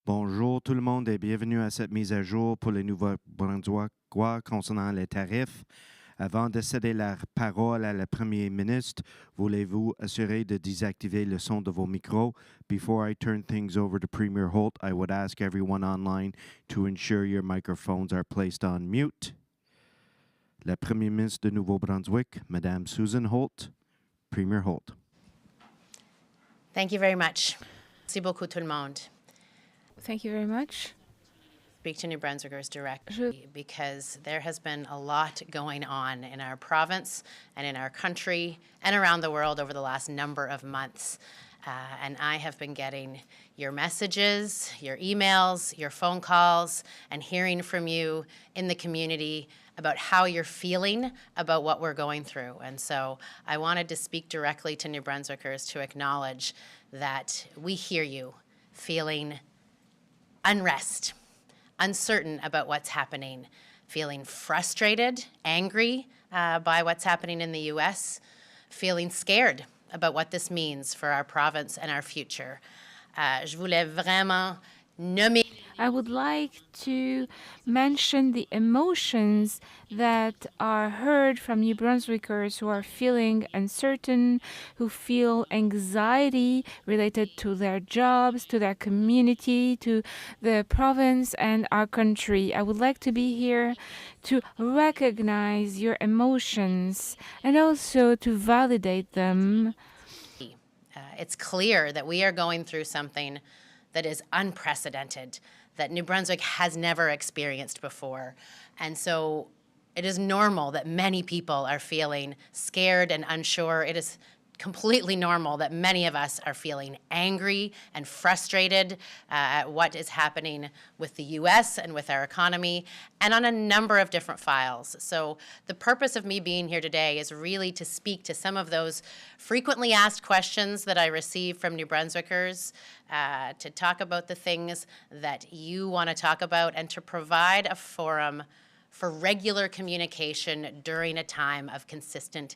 Bonjour tout le monde et bienvenue à cette mise à jour pour les Nouveau-Brunswickois concernant les tarifs. Avant de céder la parole à la Première ministre, voulez-vous assurer de désactiver le son de vos micros? Before I turn things over to Premier Holt, I would ask everyone online to ensure your microphones are placed on mute. La Première ministre de Nouveau-Brunswick, Madame Susan Holt. Premier Holt. Thank you very much. Merci beaucoup tout le monde. Thank you very much. Speak to New Brunswickers directly because there has been a lot going on in our province and in our country and around the world over the last number of months. And I have been getting your messages, your emails, your phone calls, and hearing from you in the community about how you're feeling about what we're going through. And so I wanted to speak directly to New Brunswickers to acknowledge that we hear you feeling unrest, uncertain about what's happening, feeling frustrated, angry by what's happening in the U.S., feeling scared about what this means for our province and our future. Je voulais vraiment nommer. I would like to mention the emotions that are heard from New Brunswickers who are feeling uncertain, who feel anxiety related to their jobs, to their community, to the province and our country. I would like to be here to recognize your emotions and also to validate them. It's clear that we are going through something that is unprecedented, that New Brunswick has never experienced before. And so it is normal that many people are feeling scared and unsure. It is completely normal that many of us are feeling angry and frustrated at what is happening with the U.S. and with our economy and on a number of different files. So the purpose of me being here today is really to speak to some of those frequently asked questions that I receive from New Brunswickers, to talk about the things that you want to talk about, and to provide a forum for regular communication during a time of consistent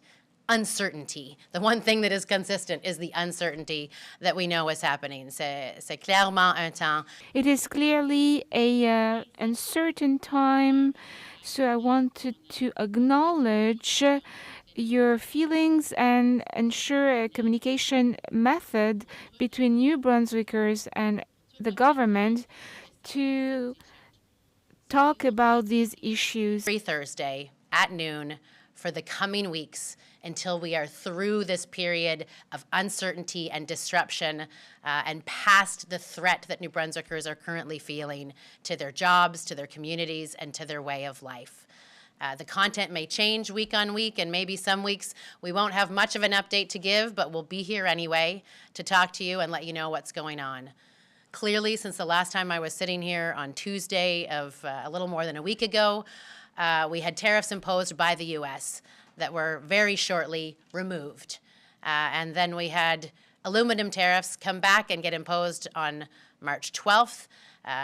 uncertainty. The one thing that is consistent is the uncertainty that we know is happening. C'est clairement un temps. It is clearly a uncertain time, so I wanted to acknowledge your feelings and ensure a communication method between New Brunswickers and the government to talk about these issues. Every Thursday at noon for the coming weeks until we are through this period of uncertainty and disruption and past the threat that New Brunswickers are currently feeling to their jobs, to their communities, and to their way of life. The content may change week on week, and maybe some weeks we won't have much of an update to give, but we'll be here anyway to talk to you and let you know what's going on. Clearly, since the last time I was sitting here on Tuesday of a little more than a week ago, we had tariffs imposed by the U.S. that were very shortly removed. And then we had aluminum tariffs come back and get imposed on March 12th,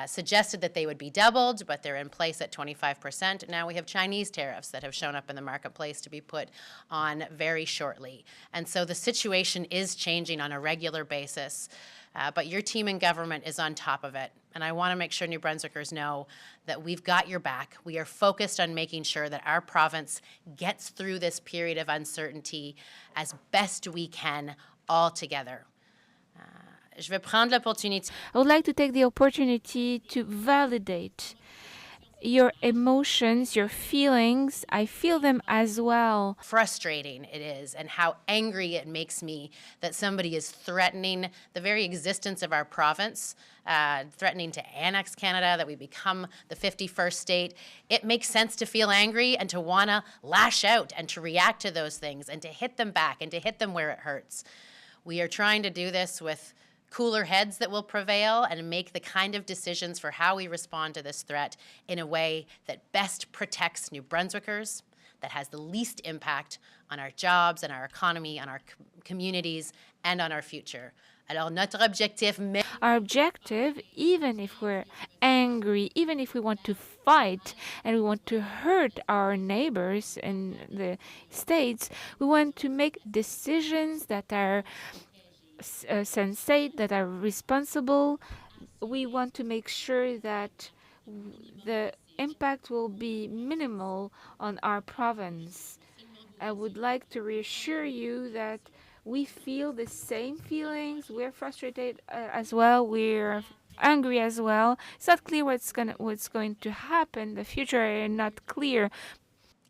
suggested that they would be doubled, but they're in place at 25%. Now we have Chinese tariffs that have shown up in the marketplace to be put on very shortly. And so the situation is changing on a regular basis. But your team in government is on top of it. And I want to make sure New Brunswickers know that we've got your back. We are focused on making sure that our province gets through this period of uncertainty as best we can all together. Je vais prendre l'opportunité. I would like to take the opportunity to validate your emotions, your feelings. I feel them as well. Frustrating it is, and how angry it makes me that somebody is threatening the very existence of our province, threatening to annex Canada, that we become the 51st state. It makes sense to feel angry and to want to lash out and to react to those things and to hit them back and to hit them where it hurts. We are trying to do this with cooler heads that will prevail and make the kind of decisions for how we respond to this threat in a way that best protects New Brunswickers, that has the least impact on our jobs and our economy, on our communities, and on our future. Alors, notre objectif... Our objective, even if we're angry, even if we want to fight and we want to hurt our neighbors in the States, we want to make decisions that are sensate, that are responsible, we want to make sure that the impact will be minimal on our province. I would like to reassure you that we feel the same feelings. We're frustrated as well. We're angry as well. It's not clear what's going to happen. The future is not clear.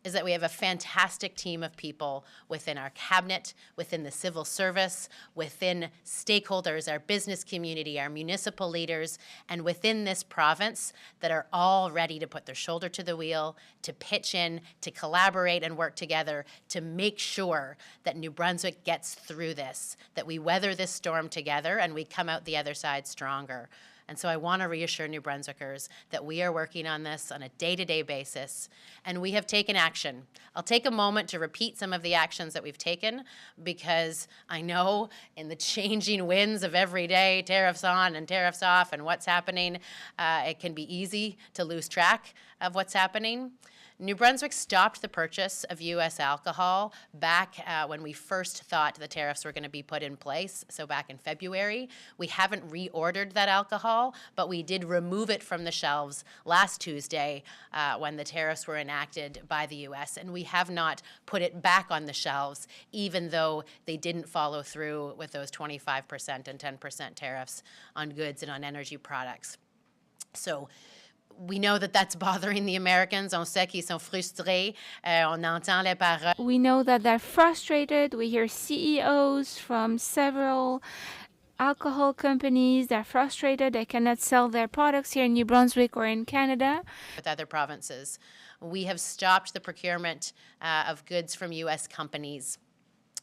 Is that we have a fantastic team of people within our cabinet, within the civil service, within stakeholders, our business community, our municipal leaders, and within this province that are all ready to put their shoulder to the wheel, to pitch in, to collaborate and work together to make sure that New Brunswick gets through this, that we weather this storm together and we come out the other side stronger. And so I want to reassure New Brunswickers that we are working on this on a day-to-day basis, and we have taken action. I'll take a moment to repeat some of the actions that we've taken, because I know in the changing winds of every day, tariffs on and tariffs off and what's happening, it can be easy to lose track of what's happening. New Brunswick stopped the purchase of U.S. alcohol back when we first thought the tariffs were going to be put in place, so back in February. We haven't reordered that alcohol, but we did remove it from the shelves last Tuesday when the tariffs were enacted by the U.S., and we have not put it back on the shelves, even though they didn't follow through with those 25% and 10% tariffs on goods and on energy products. So we know that that's bothering the Americans. On sait qu'ils sont frustrés. On entend les paroles. We know that they're frustrated. We hear CEOs from several alcohol companies. They're frustrated. They cannot sell their products here in New Brunswick or in Canada. With other provinces. We have stopped the procurement of goods from U.S. companies.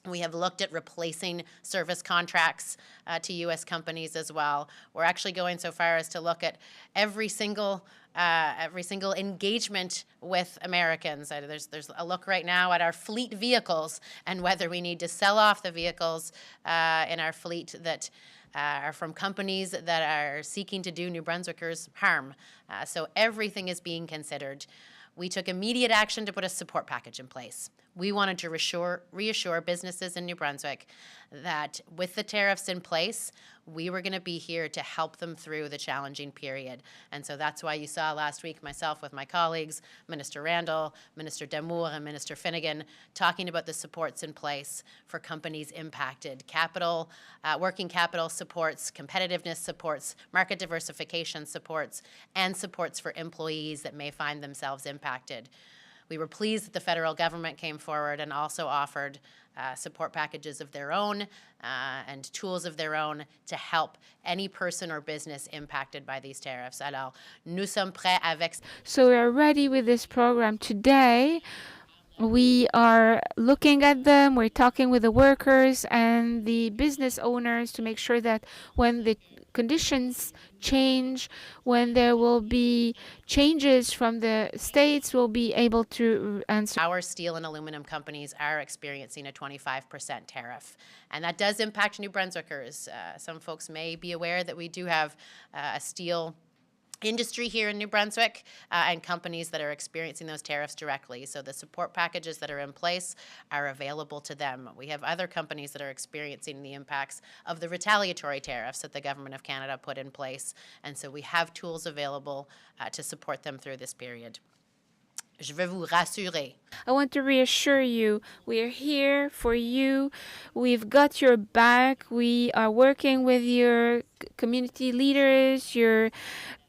We have looked at replacing service contracts to U.S. companies as well. We're actually going so far as to look at every single engagement with Americans. There's a look right now at our fleet vehicles and whether we need to sell off the vehicles in our fleet that are from companies that are seeking to do New Brunswickers harm. So everything is being considered. We took immediate action to put a support package in place. We wanted to reassure businesses in New Brunswick that with the tariffs in place, we were going to be here to help them through the challenging period. And so that's why you saw last week myself with my colleagues, Minister Randall, Minister Damour, and Minister Finnegan, talking about the supports in place for companies impacted. Capital, working capital supports, competitiveness supports, market diversification supports, and supports for employees that may find themselves impacted. We were pleased that the federal government came forward and also offered support packages of their own and tools of their own to help any person or business impacted by these tariffs. Alors, nous sommes prêts avec. So we are ready with this program today. We are looking at them. We're talking with the workers and the business owners to make sure that when the conditions change, when there will be changes from the states, we'll be able to answer. Our steel and aluminum companies are experiencing a 25% tariff, and that does impact New Brunswickers. Some folks may be aware that we do have a steel industry here in New Brunswick and companies that are experiencing those tariffs directly. So the support packages that are in place are available to them. We have other companies that are experiencing the impacts of the retaliatory tariffs that the Government of Canada put in place. And so we have tools available to support them through this period. Je veux vous rassurer. I want to reassure you, we are here for you. We've got your back. We are working with your community leaders, your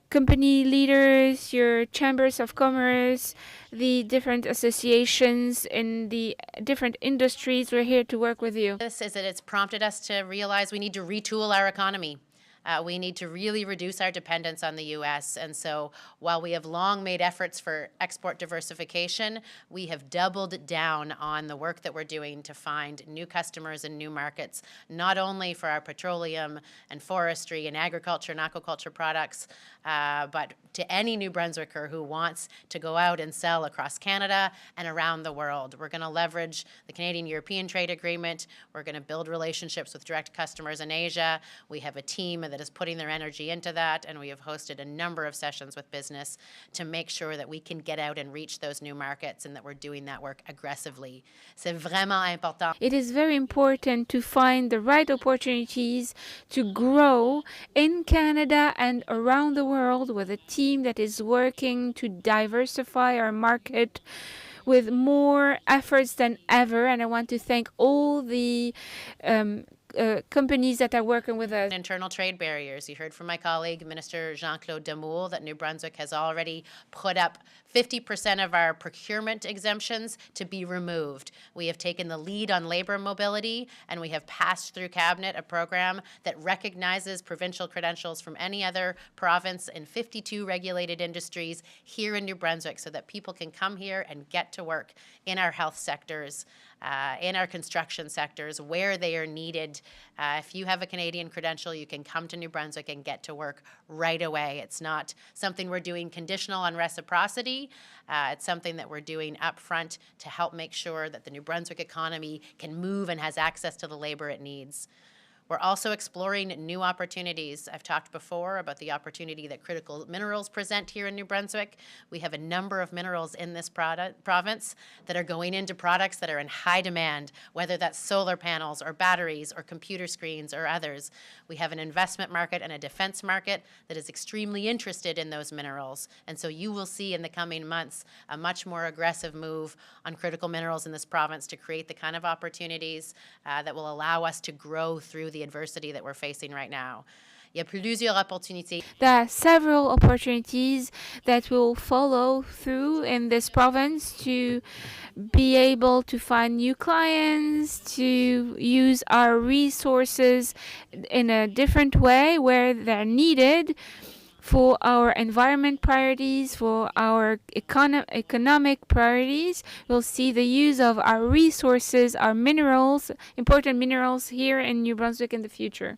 company leaders, your chambers of commerce, the different associations in the different industries. We're here to work with you. This is that it's prompted us to realize we need to retool our economy. We need to really reduce our dependence on the U.S. And so while we have long made efforts for export diversification, we have doubled down on the work that we're doing to find new customers and new markets, not only for our petroleum and forestry and agriculture and aquaculture products, but to any New Brunswicker who wants to go out and sell across Canada and around the world. We're going to leverage the Canadian-European Trade Agreement. We're going to build relationships with direct customers in Asia. We have a team that is putting their energy into that, and we have hosted a number of sessions with business to make sure that we can get out and reach those new markets and that we're doing that work aggressively. C'est vraiment important. It is very important to find the right opportunities to grow in Canada and around the world with a team that is working to diversify our market with more efforts than ever. And I want to thank all the companies that are working with us. Internal trade barriers. You heard from my colleague, Minister Jean-Claude Damour, that New Brunswick has already put up 50% of our procurement exemptions to be removed. We have taken the lead on labor mobility, and we have passed through Cabinet a program that recognizes provincial credentials from any other province in 52 regulated industries here in New Brunswick so that people can come here and get to work in our health sectors, in our construction sectors, where they are needed. If you have a Canadian credential, you can come to New Brunswick and get to work right away. It's not something we're doing conditional on reciprocity. It's something that we're doing up front to help make sure that the New Brunswick economy can move and has access to the labor it needs. We're also exploring new opportunities. I've talked before about the opportunity that critical minerals present here in New Brunswick. We have a number of minerals in this province that are going into products that are in high demand, whether that's solar panels or batteries or computer screens or others. We have an investment market and a defense market that is extremely interested in those minerals. And so you will see in the coming months a much more aggressive move on critical minerals in this province to create the kind of opportunities that will allow us to grow through the adversity that we're facing right now. Il y a plusieurs opportunités. There are several opportunities that will follow through in this province to be able to find new clients, to use our resources in a different way where they're needed for our environment priorities, for our economic priorities. We'll see the use of our resources, our minerals, important minerals here in New Brunswick in the future.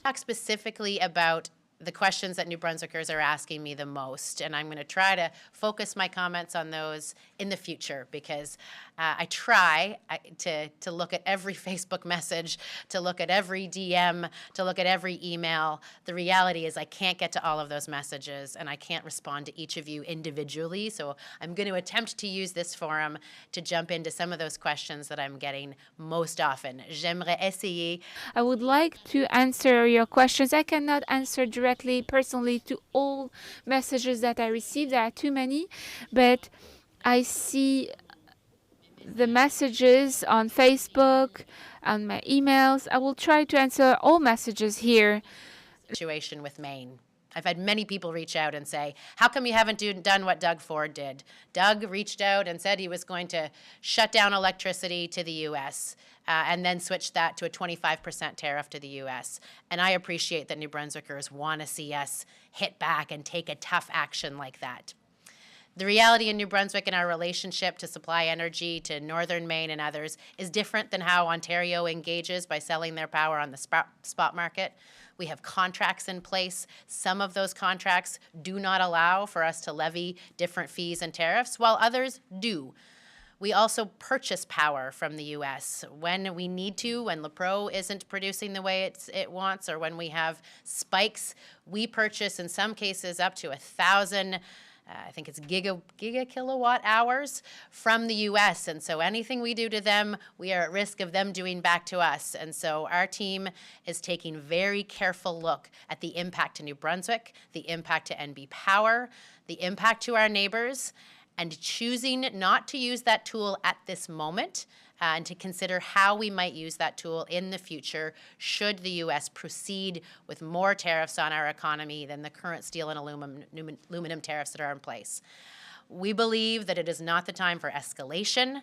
Talk specifically about the questions that New Brunswickers are asking me the most, and I'm going to try to focus my comments on those in the future because I try to look at every Facebook message, to look at every DM, to look at every email. The reality is I can't get to all of those messages, and I can't respond to each of you individually, so I'm going to attempt to use this forum to jump into some of those questions that I'm getting most often. J'aimerais essayer. I would like to answer your questions. I cannot answer directly, personally, to all messages that I receive. There are too many, but I see the messages on Facebook, on my emails. I will try to answer all messages here. Situation with Maine. I've had many people reach out and say, how come you haven't done what Doug Ford did? Doug reached out and said he was going to shut down electricity to the U.S. And then switch that to a 25% tariff to the U.S. And I appreciate that New Brunswickers want to see us hit back and take a tough action like that. The reality in New Brunswick and our relationship to supply energy to northern Maine and others is different than how Ontario engages by selling their power on the spot market. We have contracts in place. Some of those contracts do not allow for us to levy different fees and tariffs, while others do. We also purchase power from the U.S. when we need to, when LaPro isn't producing the way it wants, or when we have spikes. We purchase, in some cases, up to 1,000 I think it's giga kilowatt hours from the U.S. And so anything we do to them, we are at risk of them doing back to us. And so our team is taking very careful look at the impact to New Brunswick, the impact to NB Power, the impact to our neighbors, and choosing not to use that tool at this moment and to consider how we might use that tool in the future should the U.S. proceed with more tariffs on our economy than the current steel and aluminum tariffs that are in place. We believe that it is not the time for escalation.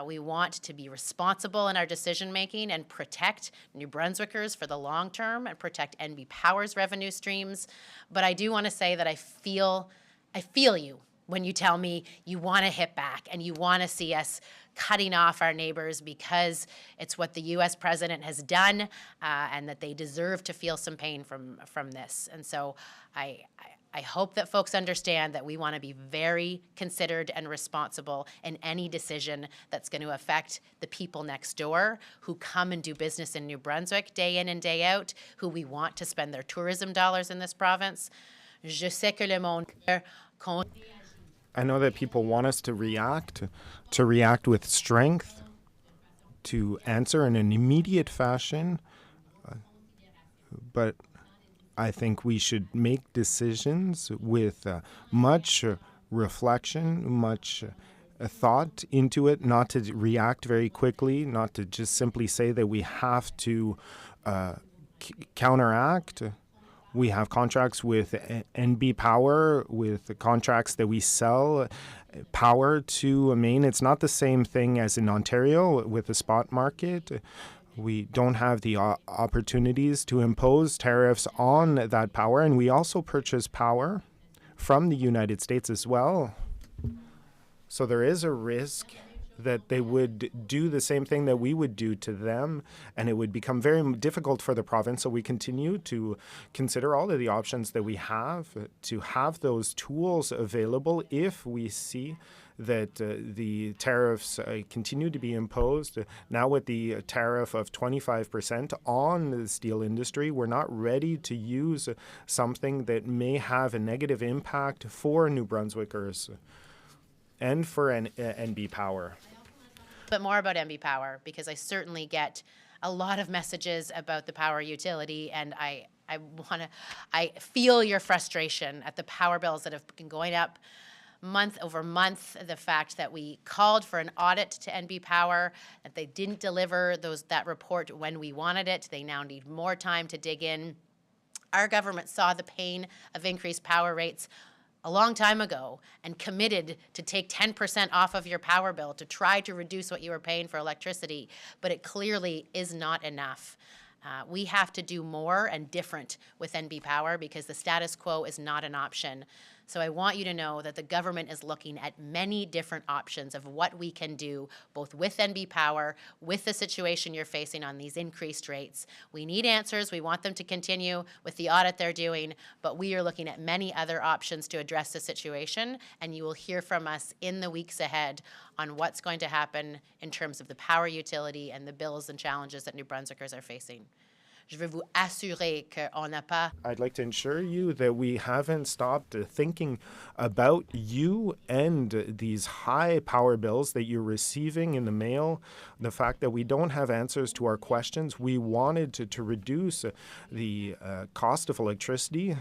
We want to be responsible in our decision-making and protect New Brunswickers for the long term and protect NB Power's revenue streams. But I do want to say that I feel you when you tell me you want to hit back and you want to see us cutting off our neighbors because it's what the U.S. president has done and that they deserve to feel some pain from this. And so I I hope that folks understand that we want to be very considered and responsible in any decision that's going to affect the people next door who come and do business in New Brunswick day in and day out, who we want to spend their tourism dollars in this province. Je sais que le monde compte. I know that people want us to react with strength, to answer in an immediate fashion, but I think we should make decisions with much reflection, much thought into it, not to react very quickly, not to just simply say that we have to counteract. We have contracts with NB Power, with contracts that we sell power to Maine. It's not the same thing as in Ontario with the spot market. We don't have the opportunities to impose tariffs on that power, and we also purchase power from the United States as well. So there is a risk that they would do the same thing that we would do to them, and it would become very difficult for the province. So we continue to consider all of the options that we have to have those tools available if we see that the tariffs continue to be imposed. Now with the tariff of 25% on the steel industry, we're not ready to use something that may have a negative impact for New Brunswickers and for NB Power. But more about NB Power, because I certainly get a lot of messages about the power utility, and I feel your frustration at the power bills that have been going up month over month. The fact that we called for an audit to NB Power, that they didn't deliver that report when we wanted it. They now need more time to dig in. Our government saw the pain of increased power rates a long time ago and committed to take 10% off of your power bill to try to reduce what you were paying for electricity, but it clearly is not enough. We have to do more and different with NB Power because the status quo is not an option. So I want you to know that the government is looking at many different options of what we can do, both with NB Power, with the situation you're facing on these increased rates. We need answers. We want them to continue with the audit they're doing, but we are looking at many other options to address the situation, and you will hear from us in the weeks ahead on what's going to happen in terms of the power utility and the bills and challenges that New Brunswickers are facing. Je veux vous assurer qu'on n'a pas. I'd like to ensure you that we haven't stopped thinking about you and these high power bills that you're receiving in the mail. The fact that we don't have answers to our questions. We wanted to reduce the cost of electricity.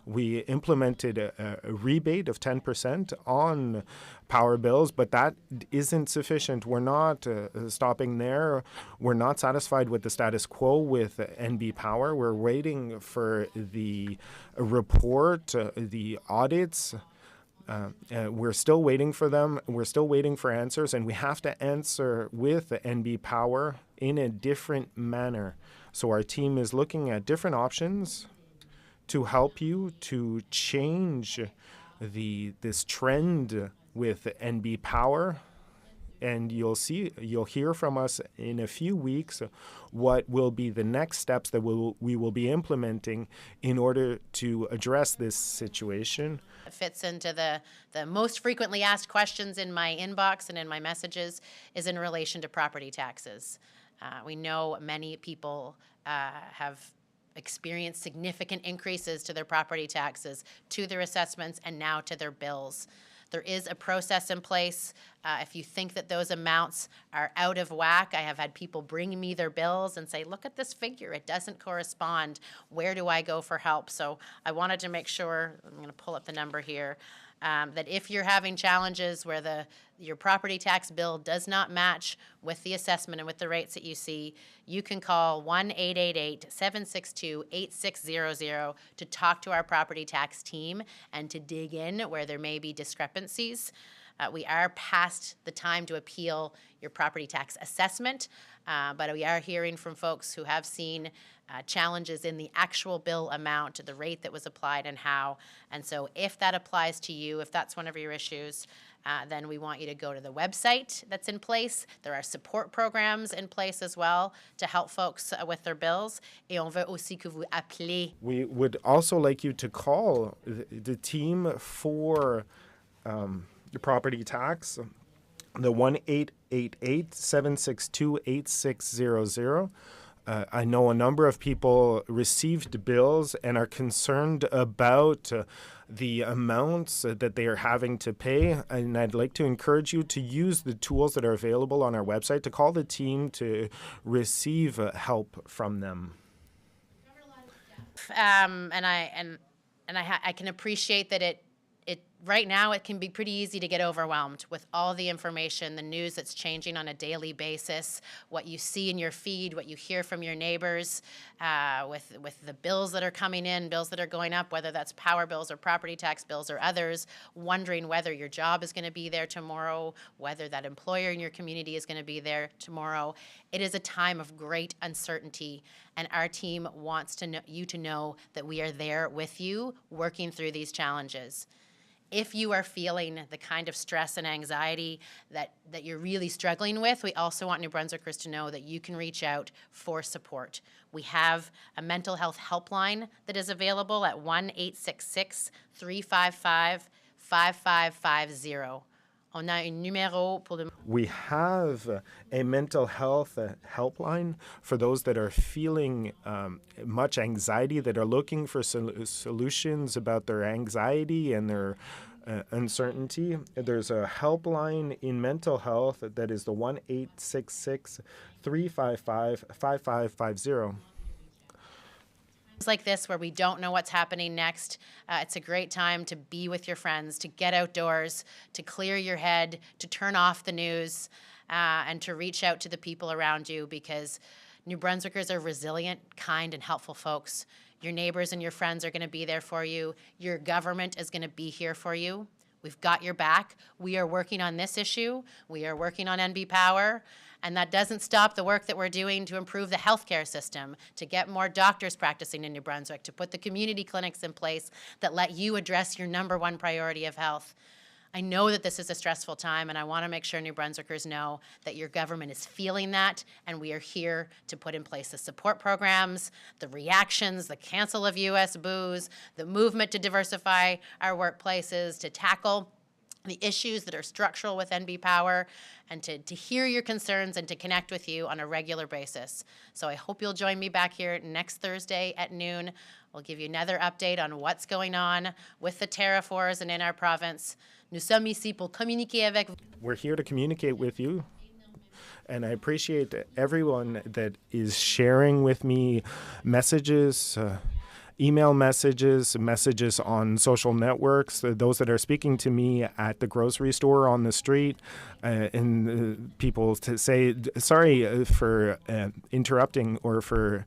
We implemented a rebate of 10% on power bills, but that isn't sufficient. We're not stopping there. We're not satisfied with the status quo with NB Power. We're waiting for the report, the audits. We're still waiting for them. We're still waiting for answers, and we have to answer with NB Power in a different manner. So our team is looking at different options to help you to change this trend with NB Power. And you'll hear from us in a few weeks what will be the next steps that we will be implementing in order to address this situation. It fits into the most frequently asked questions in my inbox and in my messages is in relation to property taxes. We know many people have experienced significant increases to their property taxes, to their assessments, and now to their bills. There is a process in place. If you think that those amounts are out of whack, I have had people bring me their bills and say, look at this figure, it doesn't correspond. Where do I go for help? So I wanted to make sure, I'm going to pull up the number here, that if you're having challenges where your property tax bill does not match with the assessment and with the rates that you see, you can call 1-888-762-8600 to talk to our property tax team and to dig in where there may be discrepancies. We are past the time to appeal your property tax assessment, but we are hearing from folks who have seen challenges in the actual bill amount, the rate that was applied, and how. And so if that applies to you, if that's one of your issues, then we want you to go to the website that's in place. There are support programs in place as well to help folks with their bills. Et on veut aussi que vous appelez. We would also like you to call the team for the property tax, the 1-888-762-8600. I know a number of people received bills and are concerned about the amounts that they are having to pay. And I'd like to encourage you to use the tools that are available on our website to call the team to receive help from them. I can appreciate that it right now it can be pretty easy to get overwhelmed with all the information, the news that's changing on a daily basis, what you see in your feed, what you hear from your neighbors, with the bills that are coming in, bills that are going up, whether that's power bills or property tax bills or others, wondering whether your job is going to be there tomorrow, whether that employer in your community is going to be there tomorrow. It is a time of great uncertainty, and our team wants you to know that we are there with you, working through these challenges. If you are feeling the kind of stress and anxiety that you're really struggling with, we also want New Brunswickers to know that you can reach out for support. We have a mental health helpline that is available at 1-866-355-5550. On a un numéro pour le... We have a mental health helpline for those that are feeling much anxiety, that are looking for solutions about their anxiety and their uncertainty. There's a helpline in mental health that is the 1-866-355-5550. Like this, where we don't know what's happening next, it's a great time to be with your friends, to get outdoors, to clear your head, to turn off the news, and to reach out to the people around you, because New Brunswickers are resilient, kind, and helpful folks. Your neighbors and your friends are going to be there for you. Your government is going to be here for you. We've got your back. We are working on this issue. We are working on NB Power. And that doesn't stop the work that we're doing to improve the healthcare system, to get more doctors practicing in New Brunswick, to put the community clinics in place that let you address your number one priority of health. I know that this is a stressful time, and I want to make sure New Brunswickers know that your government is feeling that, and we are here to put in place the support programs, the reactions, the cancel of U.S. booze, the movement to diversify our workplaces, to tackle the issues that are structural with NB Power, and to hear your concerns and to connect with you on a regular basis. So I hope you'll join me back here next Thursday at noon. We'll give you another update on what's going on with the tariff wars and in our province. Nous sommes ici pour communiquer avec vous. We're here to communicate with you. And I appreciate everyone that is sharing with me messages, email messages, messages on social networks, those that are speaking to me at the grocery store, on the street, and people to say, sorry for interrupting or for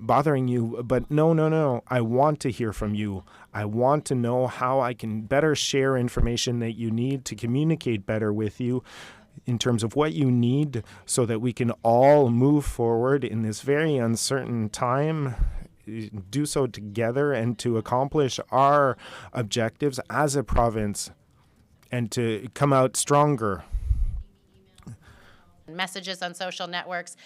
bothering you, but no, I want to hear from you. I want to know how I can better share information that you need to communicate better with you in terms of what you need so that we can all move forward in this very uncertain time, do so together, and to accomplish our objectives as a province and to come out stronger. Messages on social networks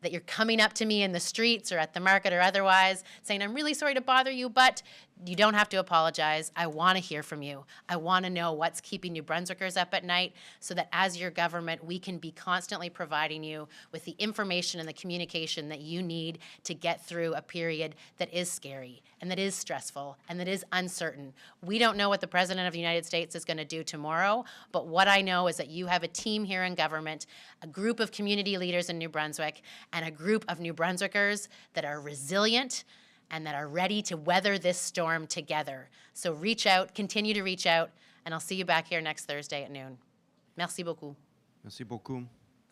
that you're coming up to me in the streets or at the market or otherwise saying, I'm really sorry to bother you, but you don't have to apologize. I want to hear from you. I want to know what's keeping New Brunswickers up at night so that as your government, we can be constantly providing you with the information and the communication that you need to get through a period that is scary and that is stressful and that is uncertain. We don't know what the President of the United States is going to do tomorrow, but what I know is that you have a team here in government, a group of community leaders in New Brunswick, and a group of New Brunswickers that are resilient and that are ready to weather this storm together. So reach out, continue to reach out, and I'll see you back here next Thursday at noon. Merci beaucoup. Merci beaucoup.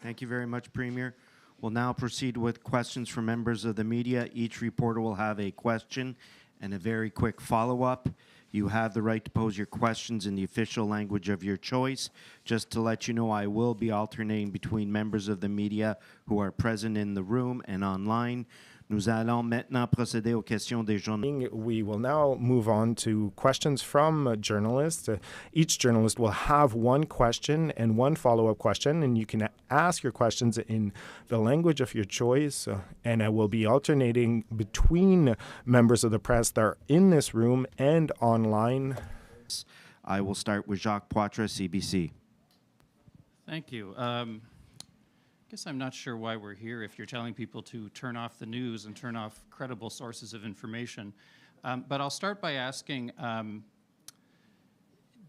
Thank you very much, Premier. We'll now proceed with questions from members of the media. Each reporter will have a question and a very quick follow-up. You have the right to pose your questions in the official language of your choice. Just to let you know, I will be alternating between members of the media who are present in the room and online. Nous allons maintenant procéder aux questions des journalistes. We will now move on to questions from journalists. Each journalist will have one question and one follow-up question, and you can ask your questions in the language of your choice, and I will be alternating between members of the press that are in this room and online. I will start with Jacques Poitras, CBC. Thank you. I guess I'm not sure why we're here if you're telling people to turn off the news and turn off credible sources of information. But I'll start by asking,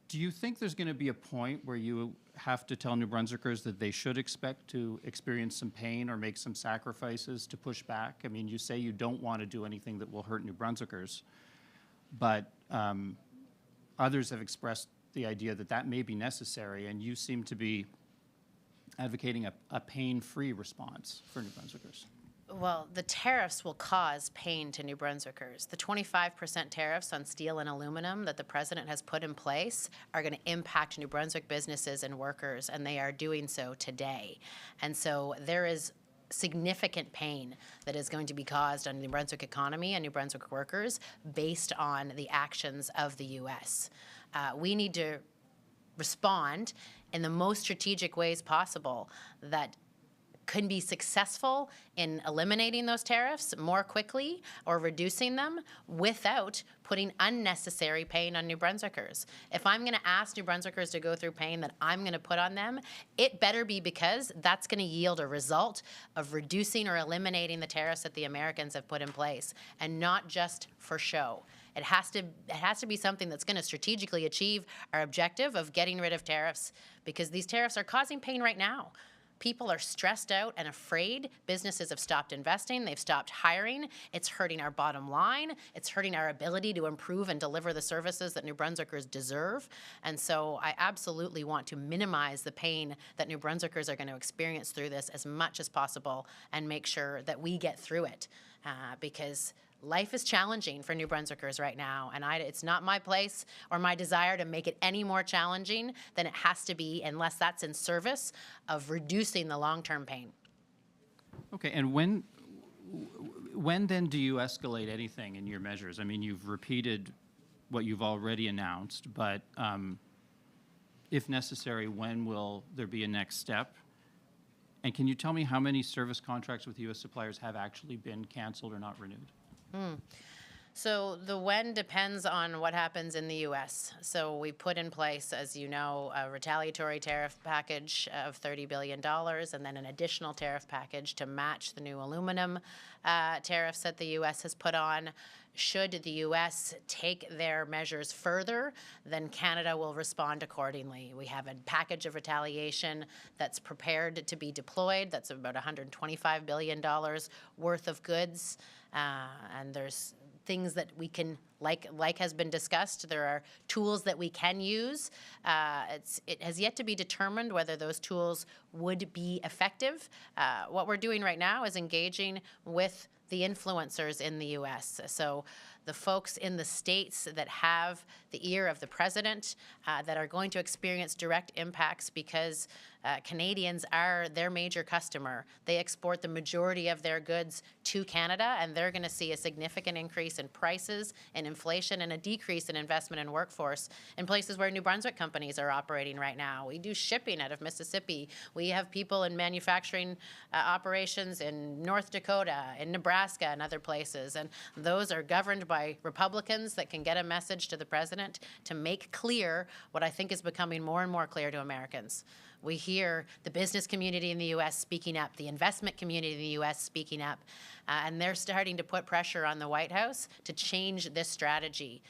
do you think there's going to be a point where you have to tell New Brunswickers that they should expect to experience some pain or make some sacrifices to push back? I mean, you say you don't want to do anything that will hurt New Brunswickers, but others have expressed the idea that that may be necessary, and you seem to be advocating a pain-free response for New Brunswickers. Well, the tariffs will cause pain to New Brunswickers. The 25% tariffs on steel and aluminum that the president has put in place are going to impact New Brunswick businesses and workers, and they are doing so today. And so there is significant pain that is going to be caused on the New Brunswick economy and New Brunswick workers based on the actions of the U.S. We need to respond in the most strategic ways possible that can be successful in eliminating those tariffs more quickly or reducing them without putting unnecessary pain on New Brunswickers. If I'm going to ask New Brunswickers to go through pain that I'm going to put on them, it better be because that's going to yield a result of reducing or eliminating the tariffs that the Americans have put in place, and not just for show. It has to be something that's going to strategically achieve our objective of getting rid of tariffs, because these tariffs are causing pain right now. People are stressed out and afraid. Businesses have stopped investing. They've stopped hiring. It's hurting our bottom line. It's hurting our ability to improve and deliver the services that New Brunswickers deserve. And so I absolutely want to minimize the pain that New Brunswickers are going to experience through this as much as possible and make sure that we get through it, because life is challenging for New Brunswickers right now, and it's not my place or my desire to make it any more challenging than it has to be, unless that's in service of reducing the long-term pain. Okay, and when then do you escalate anything in your measures? I mean, you've repeated what you've already announced, but if necessary, when will there be a next step? And can you tell me how many service contracts with U.S. suppliers have actually been canceled or not renewed? So the when depends on what happens in the U.S. So we put in place, as you know, a retaliatory tariff package of $30 billion and then an additional tariff package to match the new aluminum tariffs that the U.S. has put on. Should the U.S. take their measures further, then Canada will respond accordingly. We have a package of retaliation that's prepared to be deployed. That's about $125 billion worth of goods. And there's things that we can, like has been discussed, there are tools that we can use. It has yet to be determined whether those tools would be effective. What we're doing right now is engaging with the influencers in the U.S. So the folks in the states that have the ear of the president, that are going to experience direct impacts because Canadians are their major customer. They export the majority of their goods to Canada, and they're going to see a significant increase in prices and inflation and a decrease in investment in workforce in places where New Brunswick companies are operating right now. We do shipping out of Mississippi. We have people in manufacturing operations in North Dakota, in Nebraska, and other places, and those are governed by Republicans that can get a message to the president to make clear what I think is becoming more and more clear to Americans. We hear the business community in the U.S. speaking up, the investment community in the U.S. speaking up, and they're starting to put pressure on the White House to change this strategy.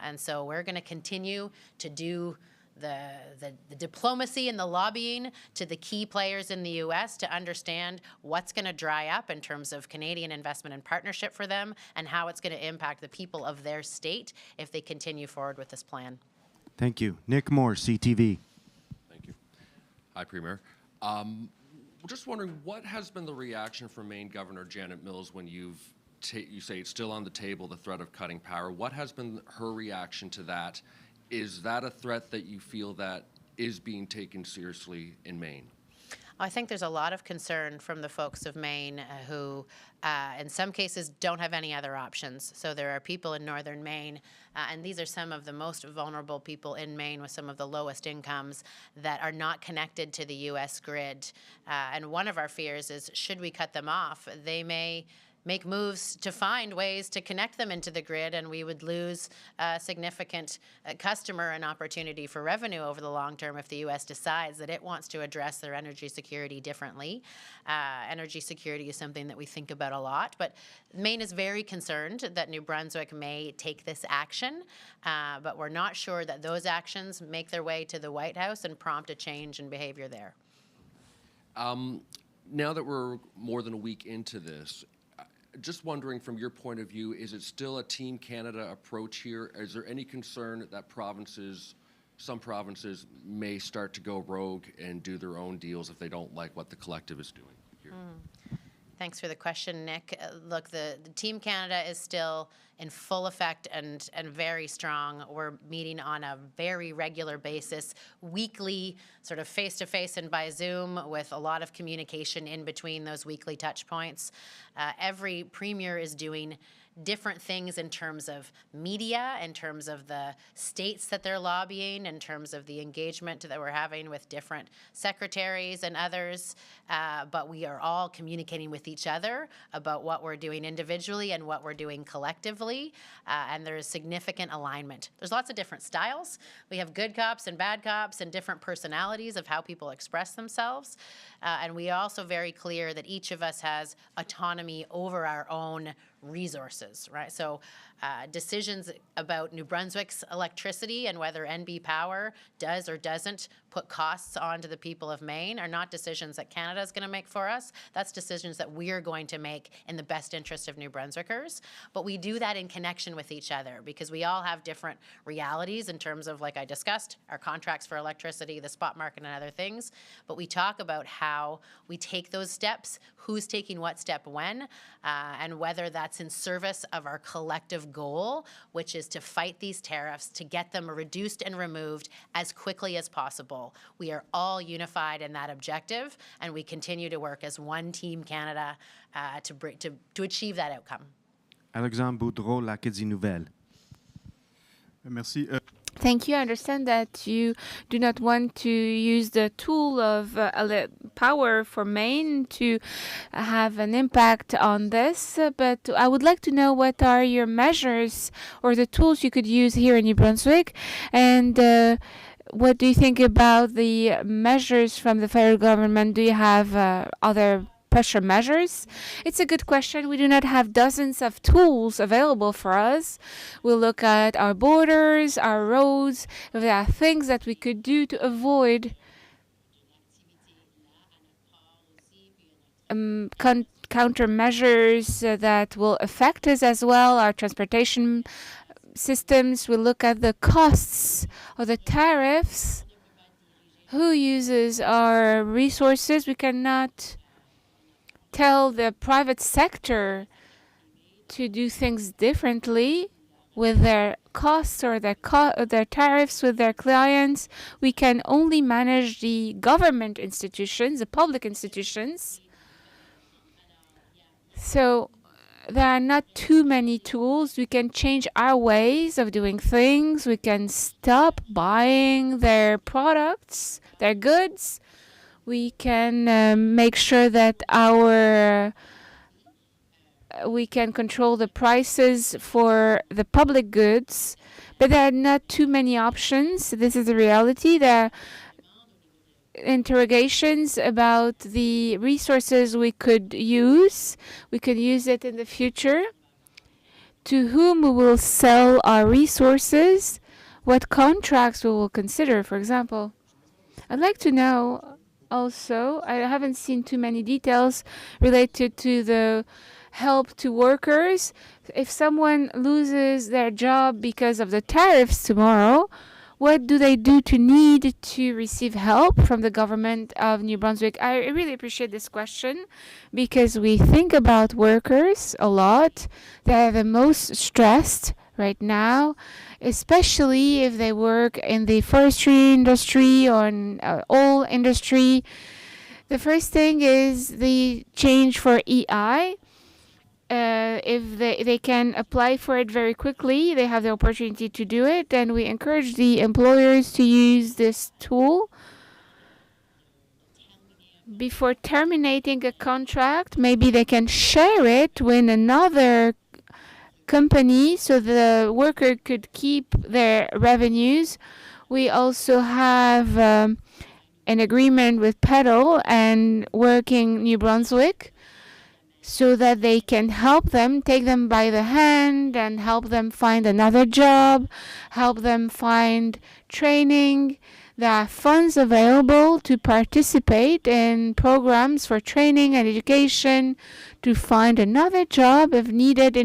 And so we're going to continue to do the diplomacy and the lobbying to the key players in the U.S. to understand what's going to dry up in terms of Canadian investment and partnership for them, and how it's going to impact the people of their state if they continue forward with this plan. Thank you. Nick Moore, CTV. Thank you. Hi, Premier. We're just wondering, what has been the reaction from Maine Governor Janet Mills when you've you say it's still on the table, the threat of cutting power. What has been her reaction to that? Is that a threat that you feel that is being taken seriously in Maine? I think there's a lot of concern from the folks of Maine who, in some cases, don't have any other options. So there are people in northern Maine, and these are some of the most vulnerable people in Maine with some of the lowest incomes that are not connected to the U.S. grid. And one of our fears is, should we cut them off, they may make moves to find ways to connect them into the grid, and we would lose a significant customer and opportunity for revenue over the long term if the U.S. decides that it wants to address their energy security differently. Energy security is something that we think about a lot, but Maine is very concerned that New Brunswick may take this action, but we're not sure that those actions make their way to the White House and prompt a change in behavior there. Now that we're more than a week into this, just wondering from your point of view, is it still a Team Canada approach here? Is there any concern that some provinces may start to go rogue and do their own deals if they don't like what the collective is doing here? Thanks for the question, Nick. Look, the Team Canada is still in full effect and very strong. We're meeting on a very regular basis, weekly, sort of face-to-face and by Zoom, with a lot of communication in between those weekly touch points. Every premier is doing different things in terms of media, in terms of the states that they're lobbying, in terms of the engagement that we're having with different secretaries and others. But we are all communicating with each other about what we're doing individually and what we're doing collectively. And there is significant alignment. There's lots of different styles. We have good cops and bad cops and different personalities of how people express themselves. And we are also very clear that each of us has autonomy over our own resources, right? So decisions about New Brunswick's electricity and whether NB Power does or doesn't put costs onto the people of Maine are not decisions that Canada is going to make for us. That's decisions that we're going to make in the best interest of New Brunswickers. But we do that in connection with each other because we all have different realities in terms of, like I discussed, our contracts for electricity, the spot market, and other things. But we talk about how we take those steps, who's taking what step when, and whether that's in service of our collective goal, which is to fight these tariffs, to get them reduced and removed as quickly as possible. We are all unified in that objective, and we continue to work as one Team Canada to achieve that outcome. Alexandre Boudreau, l'Acadie Nouvelle. Merci. Thank you. I understand that you do not want to use the tool of power for Maine to have an impact on this, but I would like to know what are your measures or the tools you could use here in New Brunswick, and what do you think about the measures from the federal government? Do you have other pressure measures? It's a good question. We do not have dozens of tools available for us. We'll look at our borders, our roads. If there are things that we could do to avoid countermeasures that will affect us as well, our transportation systems. We'll look at the costs of the tariffs. Who uses our resources? We cannot tell the private sector to do things differently with their costs or their tariffs with their clients. We can only manage the government institutions, the public institutions. So there are not too many tools. We can change our ways of doing things. We can stop buying their products, their goods. We can make sure that we can control the prices for the public goods, but there are not too many options. This is the reality. There are interrogations about the resources we could use. We could use it in the future. To whom we will sell our resources, what contracts we will consider, for example. I'd like to know also, I haven't seen too many details related to the help to workers. If someone loses their job because of the tariffs tomorrow, what do they do to need to receive help from the government of New Brunswick? I really appreciate this question because we think about workers a lot. They are the most stressed right now, especially if they work in the forestry industry or in oil industry. The first thing is the change for EI. If they can apply for it very quickly, they have the opportunity to do it, and we encourage the employers to use this tool. Before terminating a contract, maybe they can share it with another company so the worker could keep their revenues. We also have an agreement with Pedal and Working New Brunswick so that they can help them, take them by the hand and help them find another job, help them find training. There are funds available to participate in programs for training and education, to find another job if needed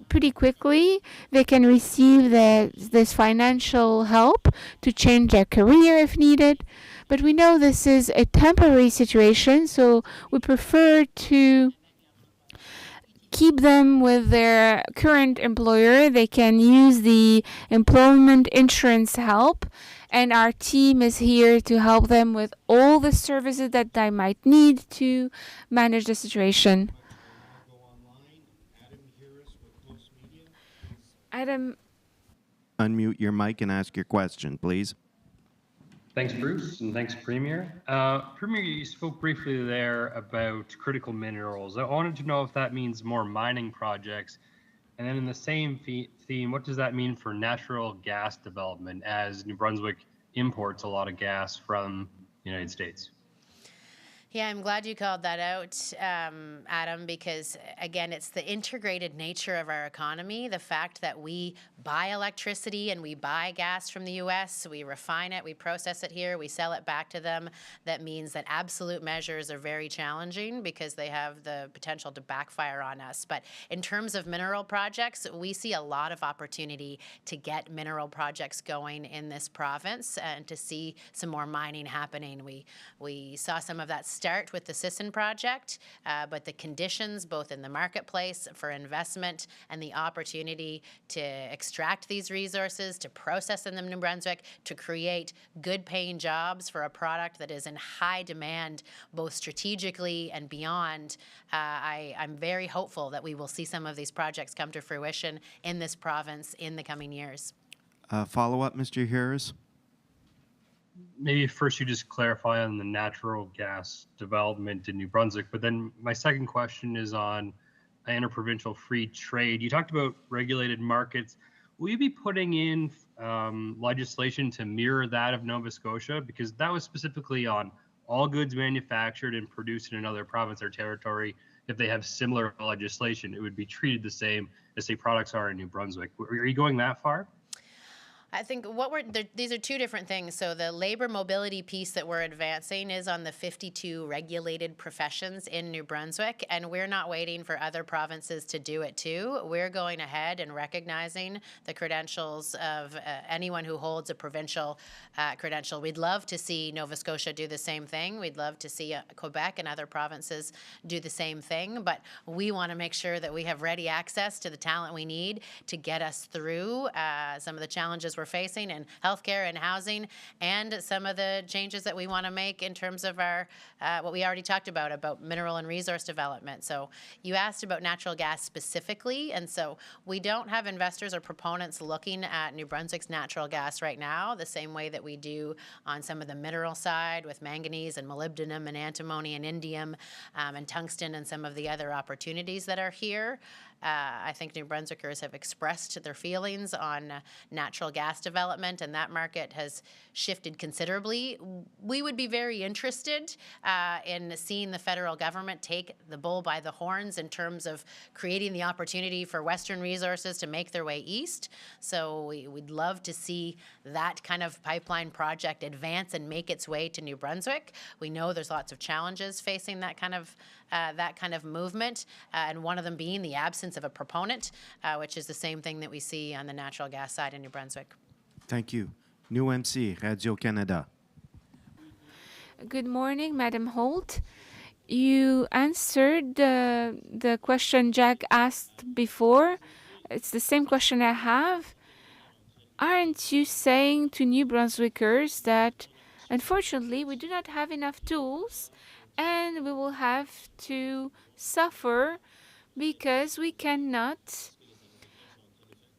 pretty quickly. They can receive this financial help to change their career if needed. But we know this is a temporary situation, so we prefer to keep them with their current employer. They can use the employment insurance help, and our team is here to help them with all the services that they might need to manage the situation. Adam, Unmute your mic and ask your question, please. Thanks, Bruce, and thanks, Premier. Premier, you spoke briefly there about critical minerals. I wanted to know if that means more mining projects. And then in the same theme, what does that mean for natural gas development as New Brunswick imports a lot of gas from the United States? Yeah, I'm glad you called that out, Adam, because again, it's the integrated nature of our economy. The fact that we buy electricity and we buy gas from the U.S., we refine it, we process it here, we sell it back to them. That means that absolute measures are very challenging because they have the potential to backfire on us. But in terms of mineral projects, we see a lot of opportunity to get mineral projects going in this province and to see some more mining happening. We saw some of that start with the Sisson project, but the conditions both in the marketplace for investment and the opportunity to extract these resources, to process them in New Brunswick, to create good paying jobs for a product that is in high demand both strategically and beyond, I'm very hopeful that we will see some of these projects come to fruition in this province in the coming years. Follow up, Mr. Harris? Maybe first you just clarify on the natural gas development in New Brunswick, but then my second question is on interprovincial free trade. You talked about regulated markets. Will you be putting in legislation to mirror that of Nova Scotia? Because that was specifically on all goods manufactured and produced in another province or territory. If they have similar legislation, it would be treated the same as, say, products are in New Brunswick. Are you going that far? I think these are two different things. So the labor mobility piece that we're advancing is on the 52 regulated professions in New Brunswick, and we're not waiting for other provinces to do it too. We're going ahead and recognizing the credentials of anyone who holds a provincial credential. We'd love to see Nova Scotia do the same thing. We'd love to see Quebec and other provinces do the same thing, but we want to make sure that we have ready access to the talent we need to get us through some of the challenges we're facing in healthcare and housing, and some of the changes that we want to make in terms of our what we already talked about mineral and resource development. So you asked about natural gas specifically, and so we don't have investors or proponents looking at New Brunswick's natural gas right now the same way that we do on some of the mineral side with manganese and molybdenum and antimony and indium and tungsten and some of the other opportunities that are here. I think New Brunswickers have expressed their feelings on natural gas development, and that market has shifted considerably. We would be very interested in seeing the federal government take the bull by the horns in terms of creating the opportunity for Western resources to make their way east. So we'd love to see that kind of pipeline project advance and make its way to New Brunswick. We know there's lots of challenges facing that kind of movement, and one of them being the absence of a proponent, which is the same thing that we see on the natural gas side in New Brunswick. Thank you. New MC, Radio-Canada. Good morning, Madam Holt. You answered the question Jack asked before. It's the same question I have. Aren't you saying to New Brunswickers that unfortunately we do not have enough tools and we will have to suffer because we cannot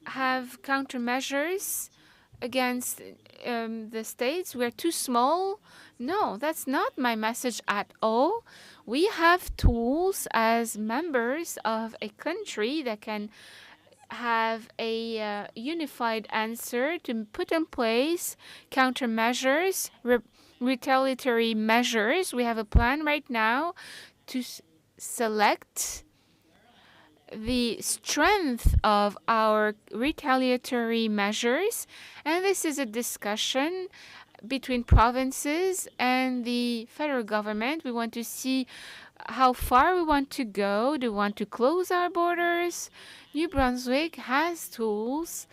have countermeasures against the states? We're too small? No, that's not my message at all. We have tools as members of a country that can have a unified answer to put in place countermeasures, retaliatory measures. We have a plan right now to select the strength of our retaliatory measures, and this is a discussion between provinces and the federal government. We want to see how far we want to go. Do we want to close our borders? New Brunswick has tools.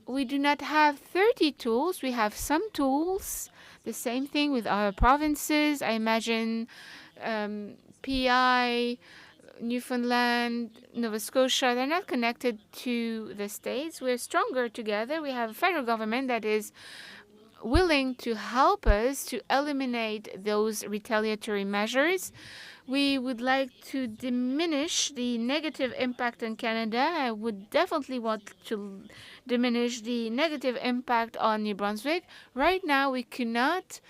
We do not have 30 tools. We have some tools. The same thing with our provinces. I imagine PI, Newfoundland, Nova Scotia, they're not connected to the states. We're stronger together. We have a federal government that is willing to help us to eliminate those retaliatory measures. We would like to diminish the negative impact on Canada. I would definitely want to diminish the negative impact on New Brunswick. Right now, we cannot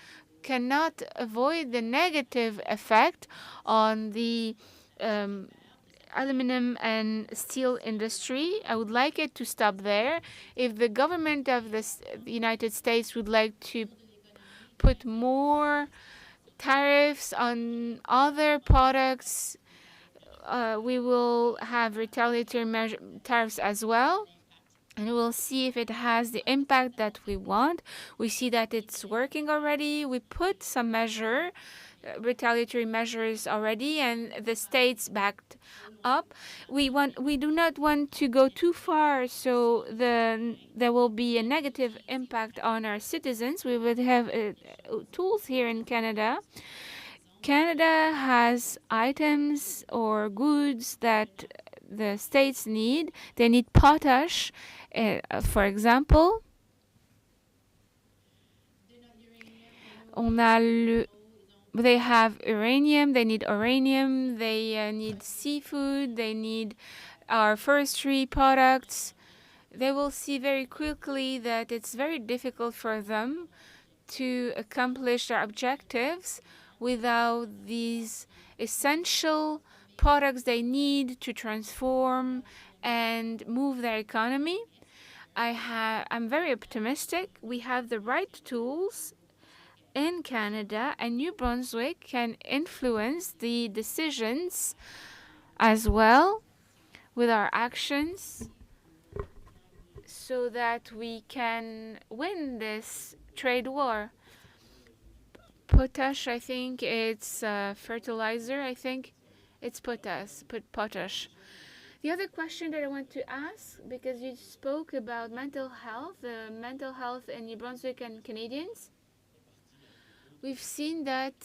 avoid the negative effect on the aluminum and steel industry. I would like it to stop there. If the government of the United States would like to put more tariffs on other products, we will have retaliatory tariffs as well. And we'll see if it has the impact that we want. We see that it's working already. We put some retaliatory measures already, and the states backed up. We do not want to go too far, so there will be a negative impact on our citizens. We would have tools here in Canada. Canada has items or goods that the states need. They need potash, for example. They have uranium, they need uranium, they need seafood, they need our forestry products. They will see very quickly that it's very difficult for them to accomplish their objectives without these essential products they need to transform and move their economy. I'm very optimistic. We have the right tools in Canada, and New Brunswick can influence the decisions as well with our actions so that we can win this trade war. Potash, I think it's fertilizer. I think it's potash. The other question that I want to ask, because you spoke about mental health in New Brunswick and Canadians. We've seen that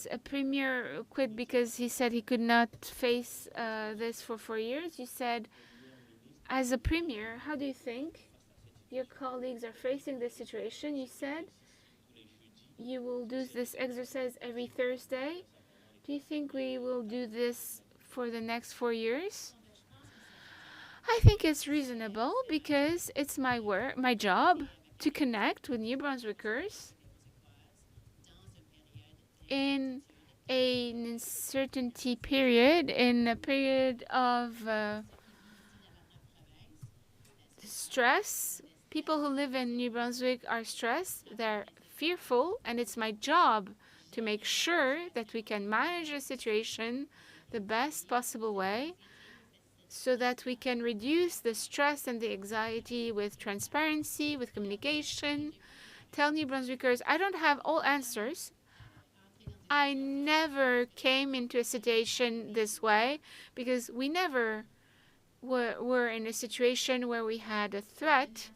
a premier quit because he said he could not face this for 4 years. You said, as a premier, how do you think your colleagues are facing this situation? You said you will do this exercise every Thursday. Do you think we will do this for the next 4 years? I think it's reasonable because it's my job to connect with New Brunswickers in an uncertainty period, in a period of stress. People who live in New Brunswick are stressed, they're fearful, and it's my job to make sure that we can manage the situation the best possible way so that we can reduce the stress and the anxiety with transparency, with communication. Tell New Brunswickers, I don't have all answers. I never came into a situation this way because we never we're in a situation where we had a threat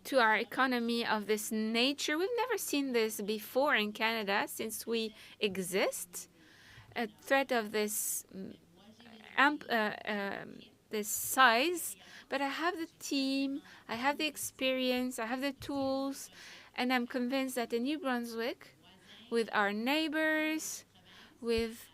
to our economy of this nature. We've never seen this before in Canada since we exist. A threat of this this size, but I have the team, I have the experience, I have the tools, and I'm convinced that in New Brunswick, with our neighbors, with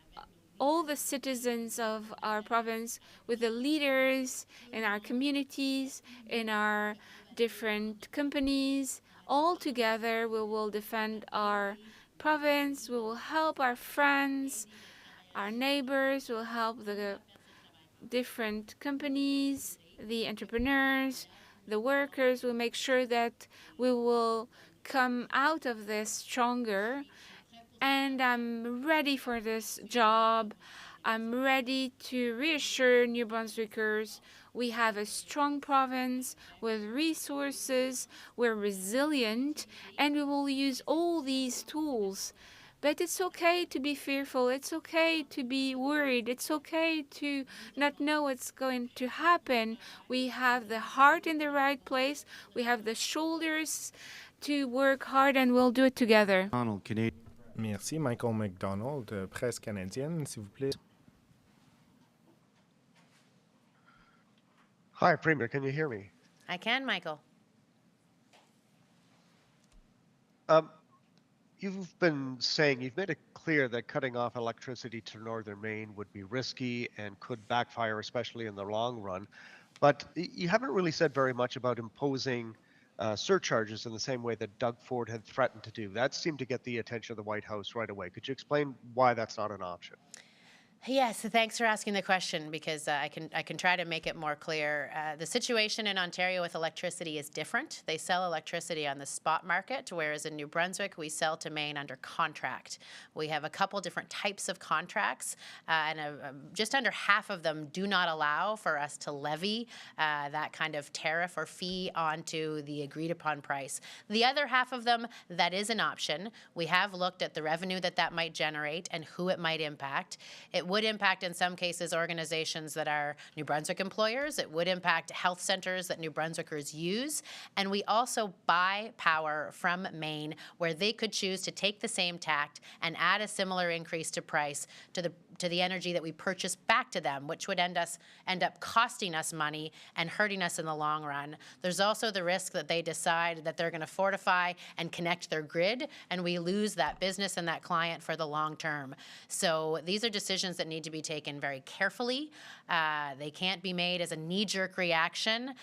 all the citizens of our province, with the leaders in our communities, in our different companies, all together we will defend our province, we will help our friends, our neighbors, we will help the different companies, the entrepreneurs, the workers. Will make sure that we will come out of this stronger. And I'm ready for this job. I'm ready to reassure New Brunswickers we have a strong province with resources, we're resilient, and we will use all these tools. But it's okay to be fearful. It's okay to be worried. It's okay to not know what's going to happen. We have the heart in the right place. We have the shoulders to work hard, and we'll do it together. Merci. Michael McDonald, Presse canadienne, s'il vous plaît. Hi, Premier. Can you hear me? I can, Michael. You've been saying, you've made it clear that cutting off electricity to northern Maine would be risky and could backfire, especially in the long run. But you haven't really said very much about imposing surcharges in the same way that Doug Ford had threatened to do. That seemed to get the attention of the White House right away. Could you explain why that's not an option? Yes, thanks for asking the question, because I can try to make it more clear. The situation in Ontario with electricity is different. They sell electricity on the spot market, whereas in New Brunswick we sell to Maine under contract. We have a couple different types of contracts, and just under half of them do not allow for us to levy that kind of tariff or fee onto the agreed upon price. The other half of them, that is an option. We have looked at the revenue that might generate and who it might impact. It would impact, in some cases, organizations that are New Brunswick employers. It would impact health centers that New Brunswickers use. And we also buy power from Maine, where they could choose to take the same tact and add a similar increase to price to the energy that we purchase back to them, which would end up costing us money and hurting us in the long run. There's also the risk that they decide that they're going to fortify and connect their grid, and we lose that business and that client for the long term. So these are decisions that need to be taken very carefully. They can't be made as a knee-jerk reaction,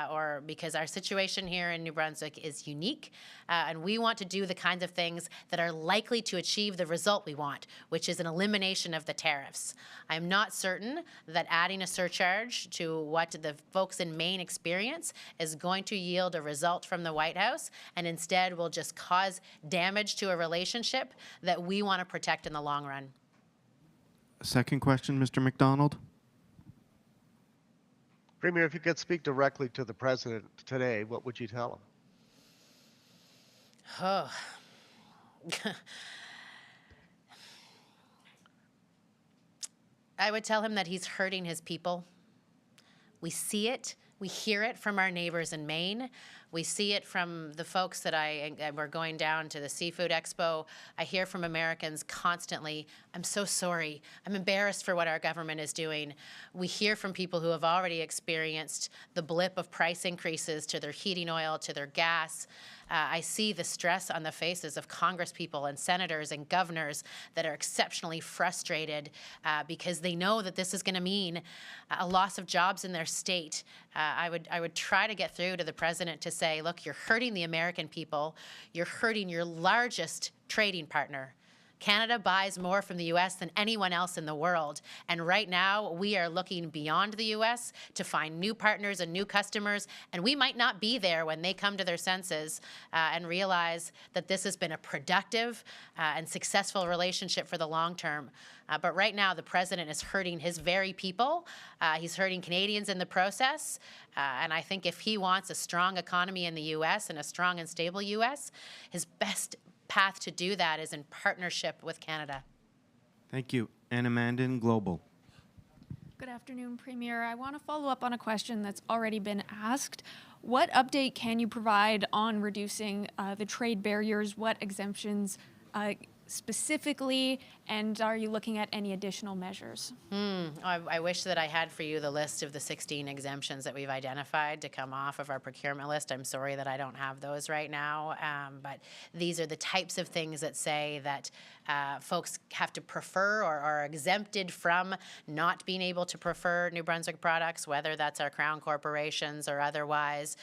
or because our situation here in New Brunswick is unique, and we want to do the kinds of things that are likely to achieve the result we want, which is an elimination of the tariffs. I'm not certain that adding a surcharge to what the folks in Maine experience is going to yield a result from the White House, and instead will just cause damage to a relationship that we want to protect in the long run. Second question, Mr. McDonald. Premier, if you could speak directly to the president today, what would you tell him? Oh. I would tell him that he's hurting his people. We see it. We hear it from our neighbors in Maine. We see it from the folks that we're going down to the Seafood Expo. I hear from Americans constantly, I'm so sorry. I'm embarrassed for what our government is doing. We hear from people who have already experienced the blip of price increases to their heating oil, to their gas. I see the stress on the faces of congresspeople and senators and governors that are exceptionally frustrated because they know that this is going to mean a loss of jobs in their state. I would try to get through to the president to say, look, you're hurting the American people. You're hurting your largest trading partner. Canada buys more from the U.S. than anyone else in the world. And right now, we are looking beyond the U.S. to find new partners and new customers. And we might not be there when they come to their senses and realize that this has been a productive and successful relationship for the long term. But right now, the president is hurting his very people. He's hurting Canadians in the process. And I think if he wants a strong economy in the U.S. and a strong and stable U.S., his best path to do that is in partnership with Canada. Thank you. Anna Mandan, Global. Good afternoon, Premier. I want to follow up on a question that's already been asked. What update can you provide on reducing the trade barriers? What exemptions specifically, and are you looking at any additional measures? I wish that I had for you the list of the 16 exemptions that we've identified to come off of our procurement list. I'm sorry that I don't have those right now, but these are the types of things that say that folks have to prefer or are exempted from not being able to prefer New Brunswick products, whether that's our crown corporations or otherwise,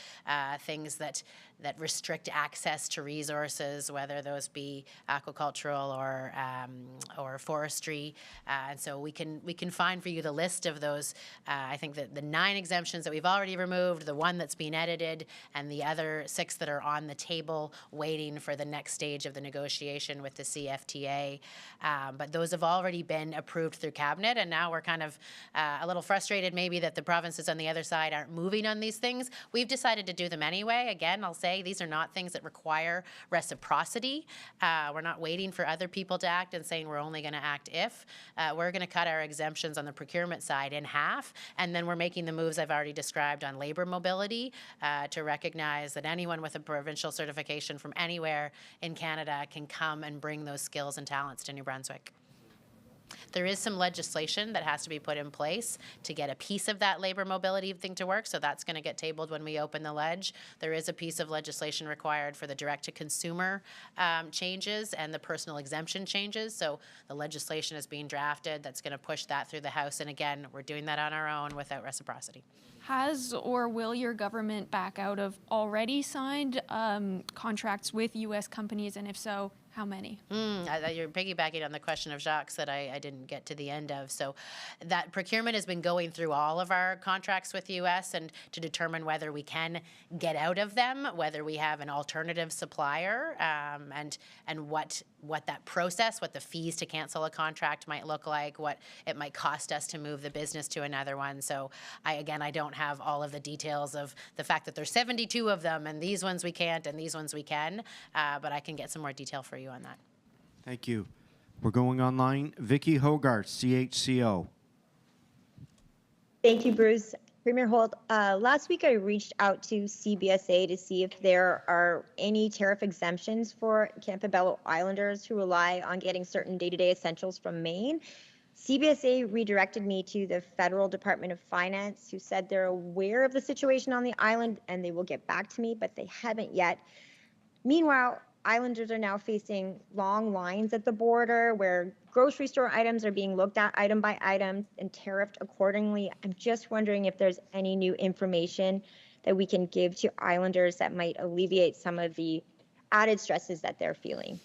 things that restrict access to resources, whether those be aquacultural or forestry. And so we can find for you the list of those. I think that the 9 exemptions that we've already removed, the 1 that's being edited, and the other 6 that are on the table waiting for the next stage of the negotiation with the CFTA. But those have already been approved through Cabinet, and now we're kind of a little frustrated maybe that the provinces on the other side aren't moving on these things. We've decided to do them anyway. Again, I'll say these are not things that require reciprocity. We're not waiting for other people to act and saying we're only going to act if. We're going to cut our exemptions on the procurement side in half, and then we're making the moves I've already described on labor mobility to recognize that anyone with a provincial certification from anywhere in Canada can come and bring those skills and talents to New Brunswick. There is some legislation that has to be put in place to get a piece of that labor mobility thing to work, so that's going to get tabled when we open the ledge. There is a piece of legislation required for the direct-to-consumer changes and the personal exemption changes, so the legislation is being drafted that's going to push that through the House, and again, we're doing that on our own without reciprocity. Has or will your government back out of already signed contracts with U.S. companies, and if so, how many? You're piggybacking on the question of Jacques that I didn't get to the end of. So that procurement has been going through all of our contracts with the U.S. and to determine whether we can get out of them, whether we have an alternative supplier, and what that process, what the fees to cancel a contract might look like, what it might cost us to move the business to another one. So I don't have all of the details of the fact that there's 72 of them and these ones we can't and these ones we can, but I can get some more detail for you on that. Thank you. We're going online. Vicky Hogarth, CHCO. Thank you, Bruce. Premier Holt, last week I reached out to CBSA to see if there are any tariff exemptions for Campobello Islanders who rely on getting certain day-to-day essentials from Maine. CBSA redirected me to the Federal Department of Finance, who said they're aware of the situation on the island and they will get back to me, but they haven't yet. Meanwhile, Islanders are now facing long lines at the border where grocery store items are being looked at item by item and tariffed accordingly. I'm just wondering if there's any new information that we can give to Islanders that might alleviate some of the added stresses that they're feeling.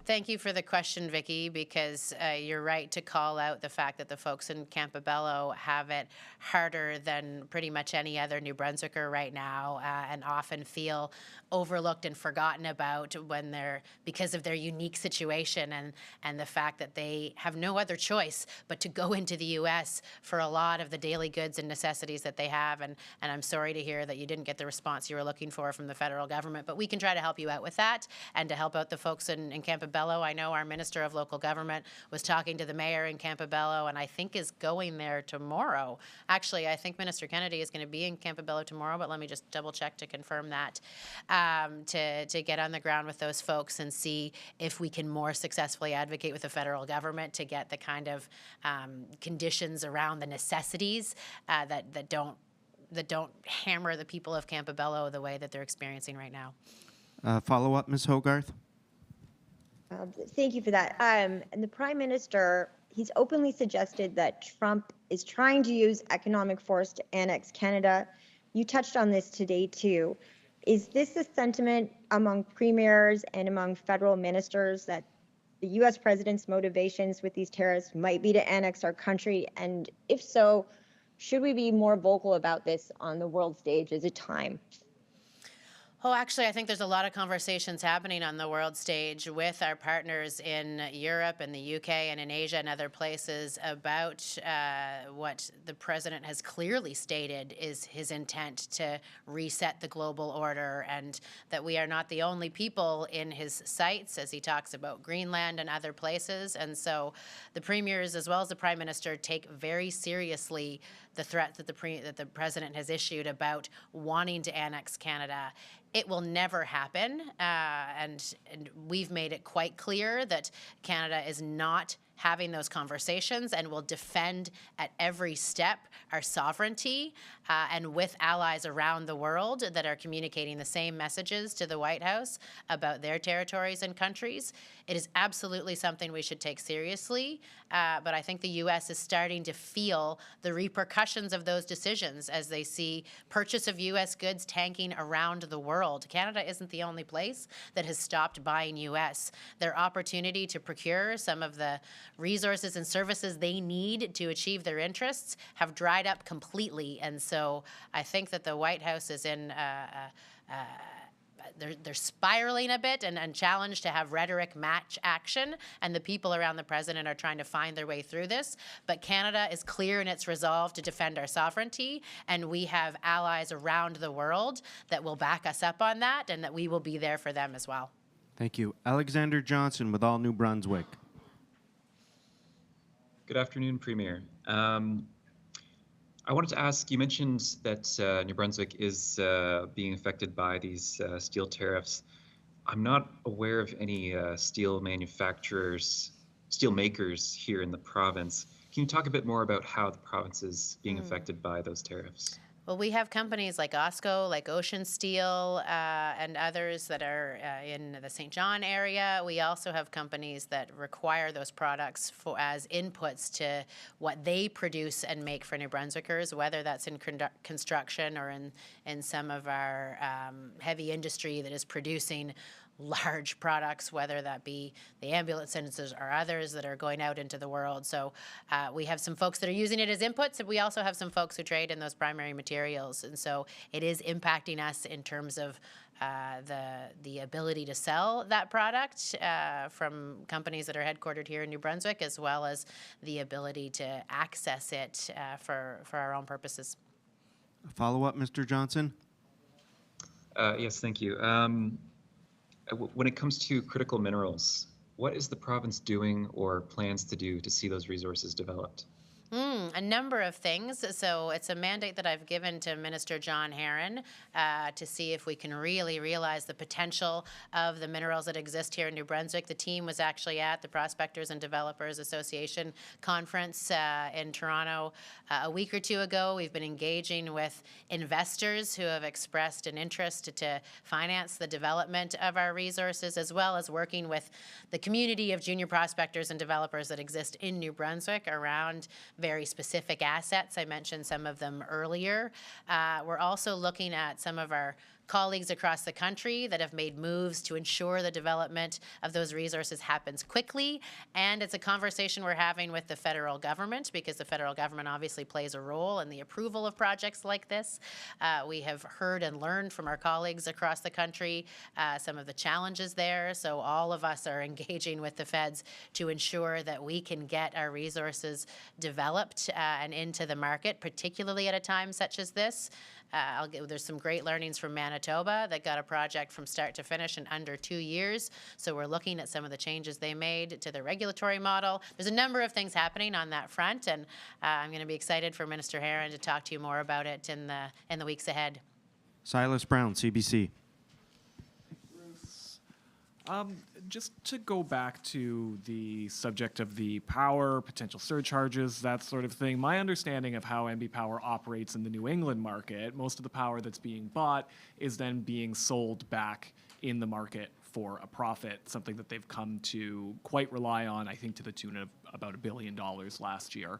Thank you for the question, Vicki, because you're right to call out the fact that the folks in Campobello have it harder than pretty much any other New Brunswicker right now, and often feel overlooked and forgotten about when because of their unique situation and the fact that they have no other choice but to go into the U.S. for a lot of the daily goods and necessities that they have. And I'm sorry to hear that you didn't get the response you were looking for from the federal government, but we can try to help you out with that and to help out the folks in Campobello. I know our Minister of Local Government was talking to the mayor in Campobello and I think is going there tomorrow. Actually, I think Minister Kennedy is going to be in Campobello tomorrow, but let me just double check to confirm that, to get on the ground with those folks and see if we can more successfully advocate with the federal government to get the kind of conditions around the necessities that don't hammer the people of Campobello the way that they're experiencing right now. Follow up, Ms. Hogarth. Thank you for that. And the Prime Minister, he's openly suggested that Trump is trying to use economic force to annex Canada. You touched on this today, too. Is this a sentiment among premiers and among federal ministers that the U.S. president's motivations with these tariffs might be to annex our country? And if so, should we be more vocal about this on the world stage? Is it time? Oh, actually, I think there's a lot of conversations happening on the world stage with our partners in Europe and the UK and in Asia and other places about what the president has clearly stated is his intent to reset the global order, and that we are not the only people in his sights as he talks about Greenland and other places. And so the premiers, as well as the prime minister, take very seriously the threat that the president has issued about wanting to annex Canada. It will never happen, and we've made it quite clear that Canada is not having those conversations and will defend at every step our sovereignty, and with allies around the world that are communicating the same messages to the White House about their territories and countries. It is absolutely something we should take seriously, but I think the U.S. is starting to feel the repercussions of those decisions as they see purchase of U.S. goods tanking around the world. Canada isn't the only place that has stopped buying U.S. Their opportunity to procure some of the resources and services they need to achieve their interests have dried up completely. And so I think that the White House is in they're spiraling a bit and challenged to have rhetoric match action, and the people around the president are trying to find their way through this. But Canada is clear in its resolve to defend our sovereignty, and we have allies around the world that will back us up on that, and that we will be there for them as well. Thank you. Alexander Johnson with All New Brunswick. Good afternoon, Premier. I wanted to ask, you mentioned that New Brunswick is being affected by these steel tariffs. I'm not aware of any steel makers here in the province. Can you talk a bit more about how the province is being affected by those tariffs? Well, we have companies like OSCO, like Ocean Steel, and others that are in the St. John area. We also have companies that require those products as inputs to what they produce and make for New Brunswickers, whether that's in construction or in some of our heavy industry that is producing large products, whether that be the ambulance sensors or others that are going out into the world. So we have some folks that are using it as inputs, and we also have some folks who trade in those primary materials. And so it is impacting us in terms of the ability to sell that product from companies that are headquartered here in New Brunswick, as well as the ability to access it for our own purposes. Follow-up, Mr. Johnson? Yes, thank you. When it comes to critical minerals, what is the province doing or plans to do to see those resources developed? A number of things. So it's a mandate that I've given to Minister John Herron to see if we can really realize the potential of the minerals that exist here in New Brunswick. The team was actually at the Prospectors and Developers Association conference in Toronto a week or two ago. We've been engaging with investors who have expressed an interest to finance the development of our resources, as well as working with the community of junior prospectors and developers that exist in New Brunswick around very specific assets. I mentioned some of them earlier. We're also looking at some of our colleagues across the country that have made moves to ensure the development of those resources happens quickly. And it's a conversation we're having with the federal government, because the federal government obviously plays a role in the approval of projects like this. We have heard and learned from our colleagues across the country some of the challenges there. So all of us are engaging with the feds to ensure that we can get our resources developed and into the market, particularly at a time such as this. There's some great learnings from Manitoba that got a project from start to finish in under 2 years. So we're looking at some of the changes they made to the regulatory model. There's a number of things happening on that front, and I'm going to be excited for Minister Herron to talk to you more about it in the weeks ahead. Silas Brown, CBC. Just to go back to the subject of the power, potential surcharges, that sort of thing, my understanding of how NB Power operates in the New England market, most of the power that's being bought is then being sold back in the market for a profit, something that they've come to quite rely on, I think to the tune of about $1 billion last year.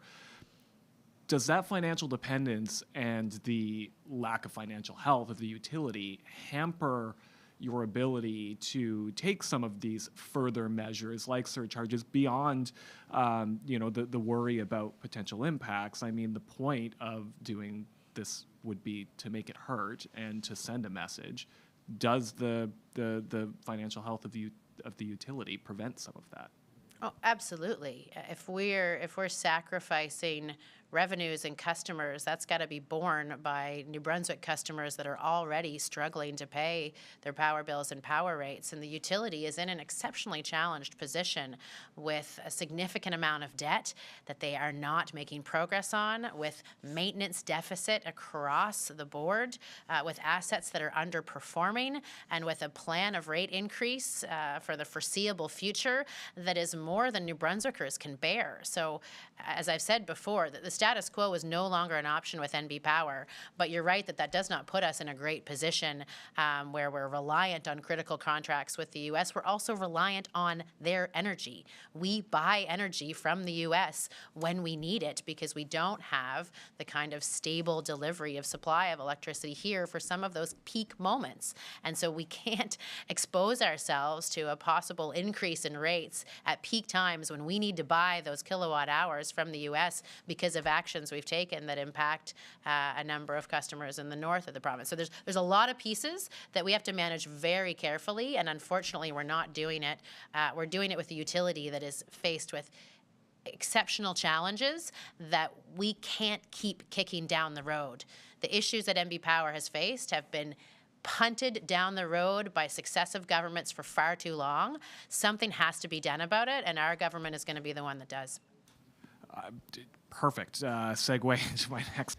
Does that financial dependence and the lack of financial health of the utility hamper your ability to take some of these further measures like surcharges beyond, the worry about potential impacts? I mean, the point of doing this would be to make it hurt and to send a message does the financial health of the utility prevent some of that? Oh, absolutely. If we're sacrificing revenues and customers, that's got to be borne by New Brunswick customers that are already struggling to pay their power bills and power rates. And the utility is in an exceptionally challenged position with a significant amount of debt that they are not making progress on, with maintenance deficit across the board, with assets that are underperforming, and with a plan of rate increase for the foreseeable future that is more than New Brunswickers can bear. So, as I've said before, that the status quo is no longer an option with NB Power, but you're right that does not put us in a great position where we're reliant on critical contracts with the U.S. We're also reliant on their energy. We buy energy from the U.S. when we need it because we don't have the kind of stable delivery of supply of electricity here for some of those peak moments. And so we can't expose ourselves to a possible increase in rates at peak times when we need to buy those kilowatt hours from the U.S. because of actions we've taken that impact a number of customers in the north of the province. So there's a lot of pieces that we have to manage very carefully, and unfortunately we're not doing it. We're doing it with a utility that is faced with exceptional challenges that we can't keep kicking down the road. The issues that NB Power has faced have been punted down the road by successive governments for far too long. Something has to be done about it, and our government is going to be the one that does. Perfect segue into my next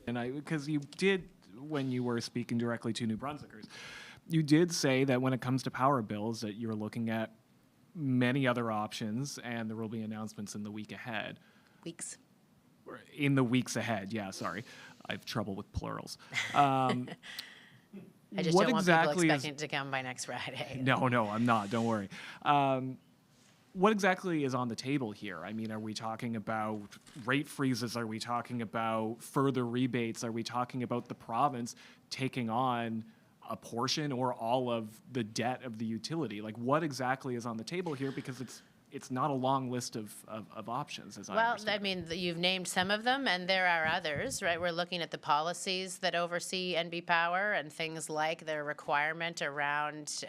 question. Because you did, when you were speaking directly to New Brunswickers, you did say that when it comes to power bills that you're looking at many other options, and there will be announcements in the week ahead. Weeks. In the weeks ahead, yeah, sorry. I have trouble with plurals. I just don't want people expecting it to come by next Friday. No, I'm not. Don't worry. What exactly is on the table here? I mean, are we talking about rate freezes? Are we talking about further rebates? Are we talking about the province taking on a portion or all of the debt of the utility? Like, what exactly is on the table here? Because it's not a long list of options, as I understand. Well, I mean, you've named some of them, and there are others, right? We're looking at the policies that oversee NB Power and things like their requirement around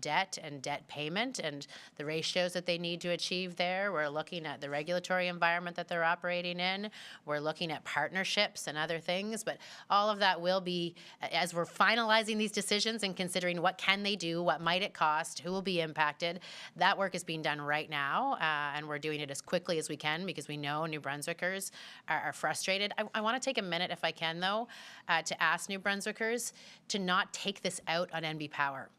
debt and debt payment and the ratios that they need to achieve there. We're looking at the regulatory environment that they're operating in. We're looking at partnerships and other things, but all of that will be, as we're finalizing these decisions and considering what can they do, what might it cost, who will be impacted, that work is being done right now. And we're doing it as quickly as we can because we know New Brunswickers are frustrated. I want to take a minute, if I can, though, to ask New Brunswickers to not take this out on NB Power.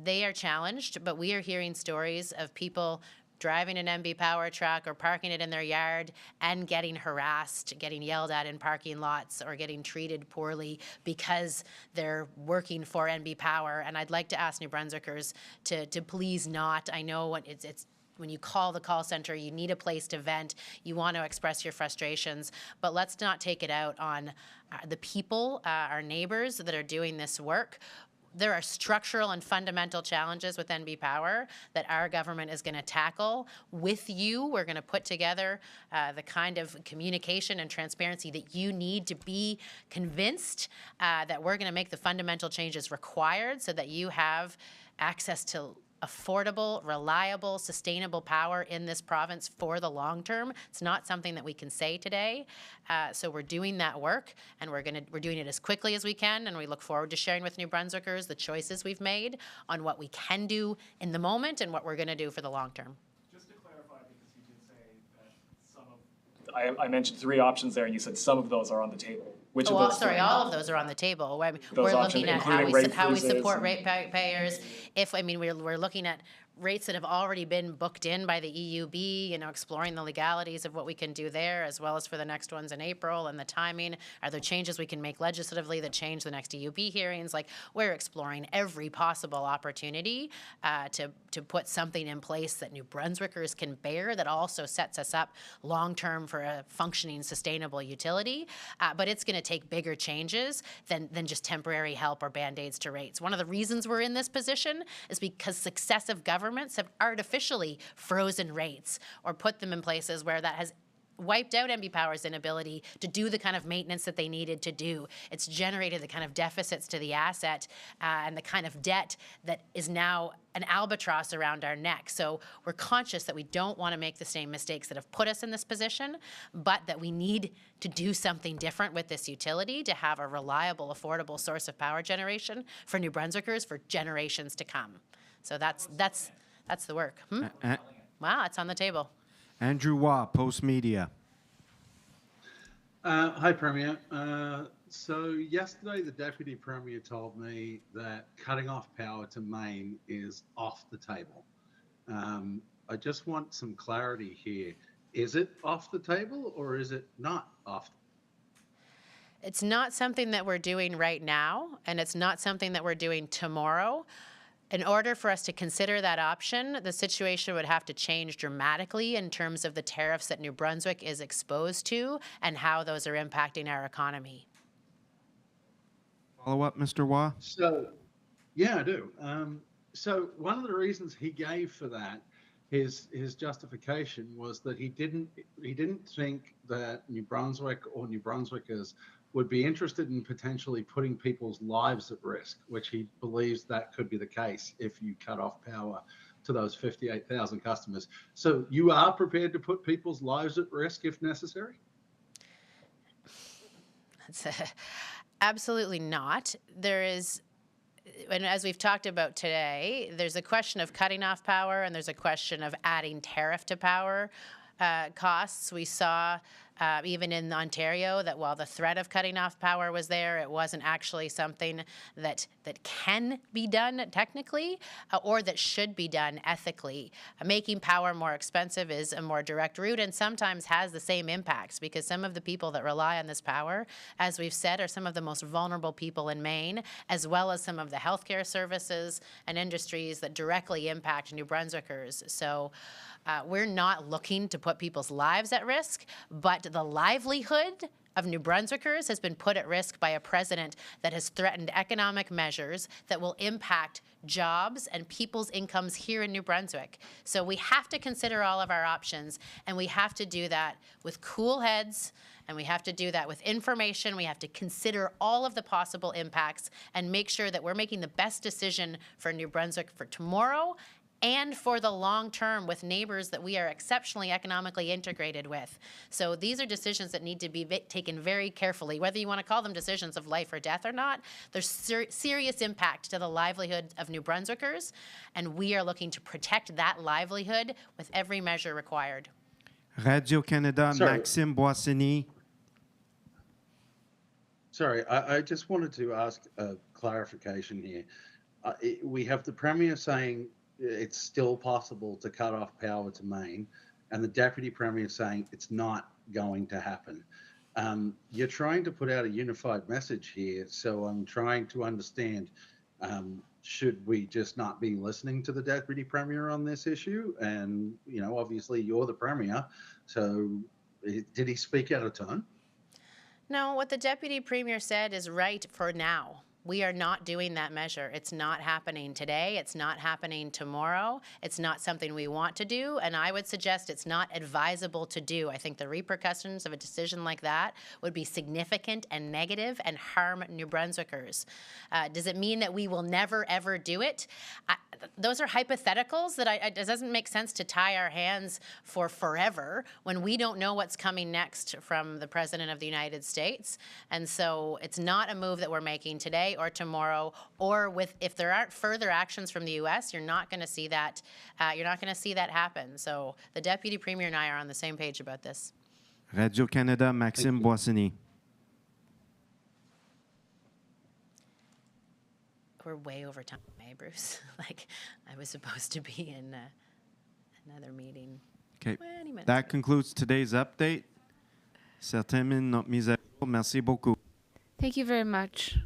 They are challenged, but we are hearing stories of people driving an NB Power truck or parking it in their yard and getting harassed, getting yelled at in parking lots, or getting treated poorly because they're working for NB Power. And I'd like to ask New Brunswickers to please not. I know it's when you call the call center, you need a place to vent, you want to express your frustrations, but let's not take it out on the people, our neighbors that are doing this work. There are structural and fundamental challenges with NB Power that our government is going to tackle with you. We're going to put together the kind of communication and transparency that you need to be convinced that we're going to make the fundamental changes required so that you have access to affordable, reliable, sustainable power in this province for the long term. It's not something that we can say today. So we're doing that work, and we're doing it as quickly as we can, and we look forward to sharing with New Brunswickers the choices we've made on what we can do in the moment and what we're going to do for the long term. Just to clarify, because you did say that some of... I mentioned 3 options there, and you said some of those are on the table. Which of those? Sorry, all of those are on the table. I mean, we're looking at how we support rate payers. We're looking at rates that have already been booked in by the EUB, exploring the legalities of what we can do there, as well as for the next ones in April and the timing. Are there changes we can make legislatively that change the next EUB hearings? Like, we're exploring every possible opportunity to put something in place that New Brunswickers can bear that also sets us up long-term for a functioning, sustainable utility. But it's going to take bigger changes than just temporary help or Band-Aids to rates. One of the reasons we're in this position is because successive governments have artificially frozen rates or put them in places where that has wiped out NB Power's inability to do the kind of maintenance that they needed to do. It's generated the kind of deficits to the asset and the kind of debt that is now an albatross around our neck. So we're conscious that we don't want to make the same mistakes that have put us in this position, but that we need to do something different with this utility to have a reliable, affordable source of power generation for New Brunswickers for generations to come. So that's the work. Wow, it's on the table. Andrew Waugh, Post Media. Hi, Premier. So yesterday, the Deputy Premier told me that cutting off power to Maine is off the table. I just want some clarity here. Is it off the table or is it not off? It's not something that we're doing right now, and it's not something that we're doing tomorrow. In order for us to consider that option, the situation would have to change dramatically in terms of the tariffs that New Brunswick is exposed to and how those are impacting our economy. Follow up, Mr. Waugh? So, yeah, I do. So one of the reasons he gave for that, his justification was that he didn't think that New Brunswick or New Brunswickers would be interested in potentially putting people's lives at risk, which he believes that could be the case if you cut off power to those 58,000 customers. So you are prepared to put people's lives at risk if necessary? Absolutely not. There is, and as we've talked about today, there's a question of cutting off power and there's a question of adding tariff to power costs. We saw even in Ontario that while the threat of cutting off power was there, it wasn't actually something that can be done technically or that should be done ethically. Making power more expensive is a more direct route and sometimes has the same impacts because some of the people that rely on this power, as we've said, are some of the most vulnerable people in Maine, as well as some of the healthcare services and industries that directly impact New Brunswickers. So we're not looking to put people's lives at risk, but the livelihood of New Brunswickers has been put at risk by a president that has threatened economic measures that will impact jobs and people's incomes here in New Brunswick. So we have to consider all of our options, and we have to do that with cool heads, and we have to do that with information. We have to consider all of the possible impacts and make sure that we're making the best decision for New Brunswick for tomorrow and for the long term with neighbors that we are exceptionally economically integrated with. So these are decisions that need to be taken very carefully, whether you want to call them decisions of life or death or not. There's serious impact to the livelihood of New Brunswickers, and we are looking to protect that livelihood with every measure required. Radio-Canada, Maxime Boissini. Sorry, I just wanted to ask a clarification here. We have the Premier saying it's still possible to cut off power to Maine, and the Deputy Premier saying it's not going to happen. You're trying to put out a unified message here, so I'm trying to understand, should we just not be listening to the Deputy Premier on this issue? And, you know, obviously you're the Premier, so did he speak out of turn? No, what the Deputy Premier said is right for now. We are not doing that measure. It's not happening today. It's not happening tomorrow. It's not something we want to do, and I would suggest it's not advisable to do. I think the repercussions of a decision like that would be significant and negative and harm New Brunswickers. Does it mean that we will never, ever do it? Those are hypotheticals that it doesn't make sense to tie our hands for forever when we don't know what's coming next from the President of the United States. And so it's not a move that we're making today or tomorrow, or if there aren't further actions from the U.S., you're not going to see that. You're not going to see that happen. So the Deputy Premier and I are on the same page about this. Radio-Canada, Maxime Boissini. We're way over time, eh, Bruce? Like, I was supposed to be in another meeting. Okay. That concludes today's update. Ça termine notre mise à jour. Merci beaucoup. Thank you very much.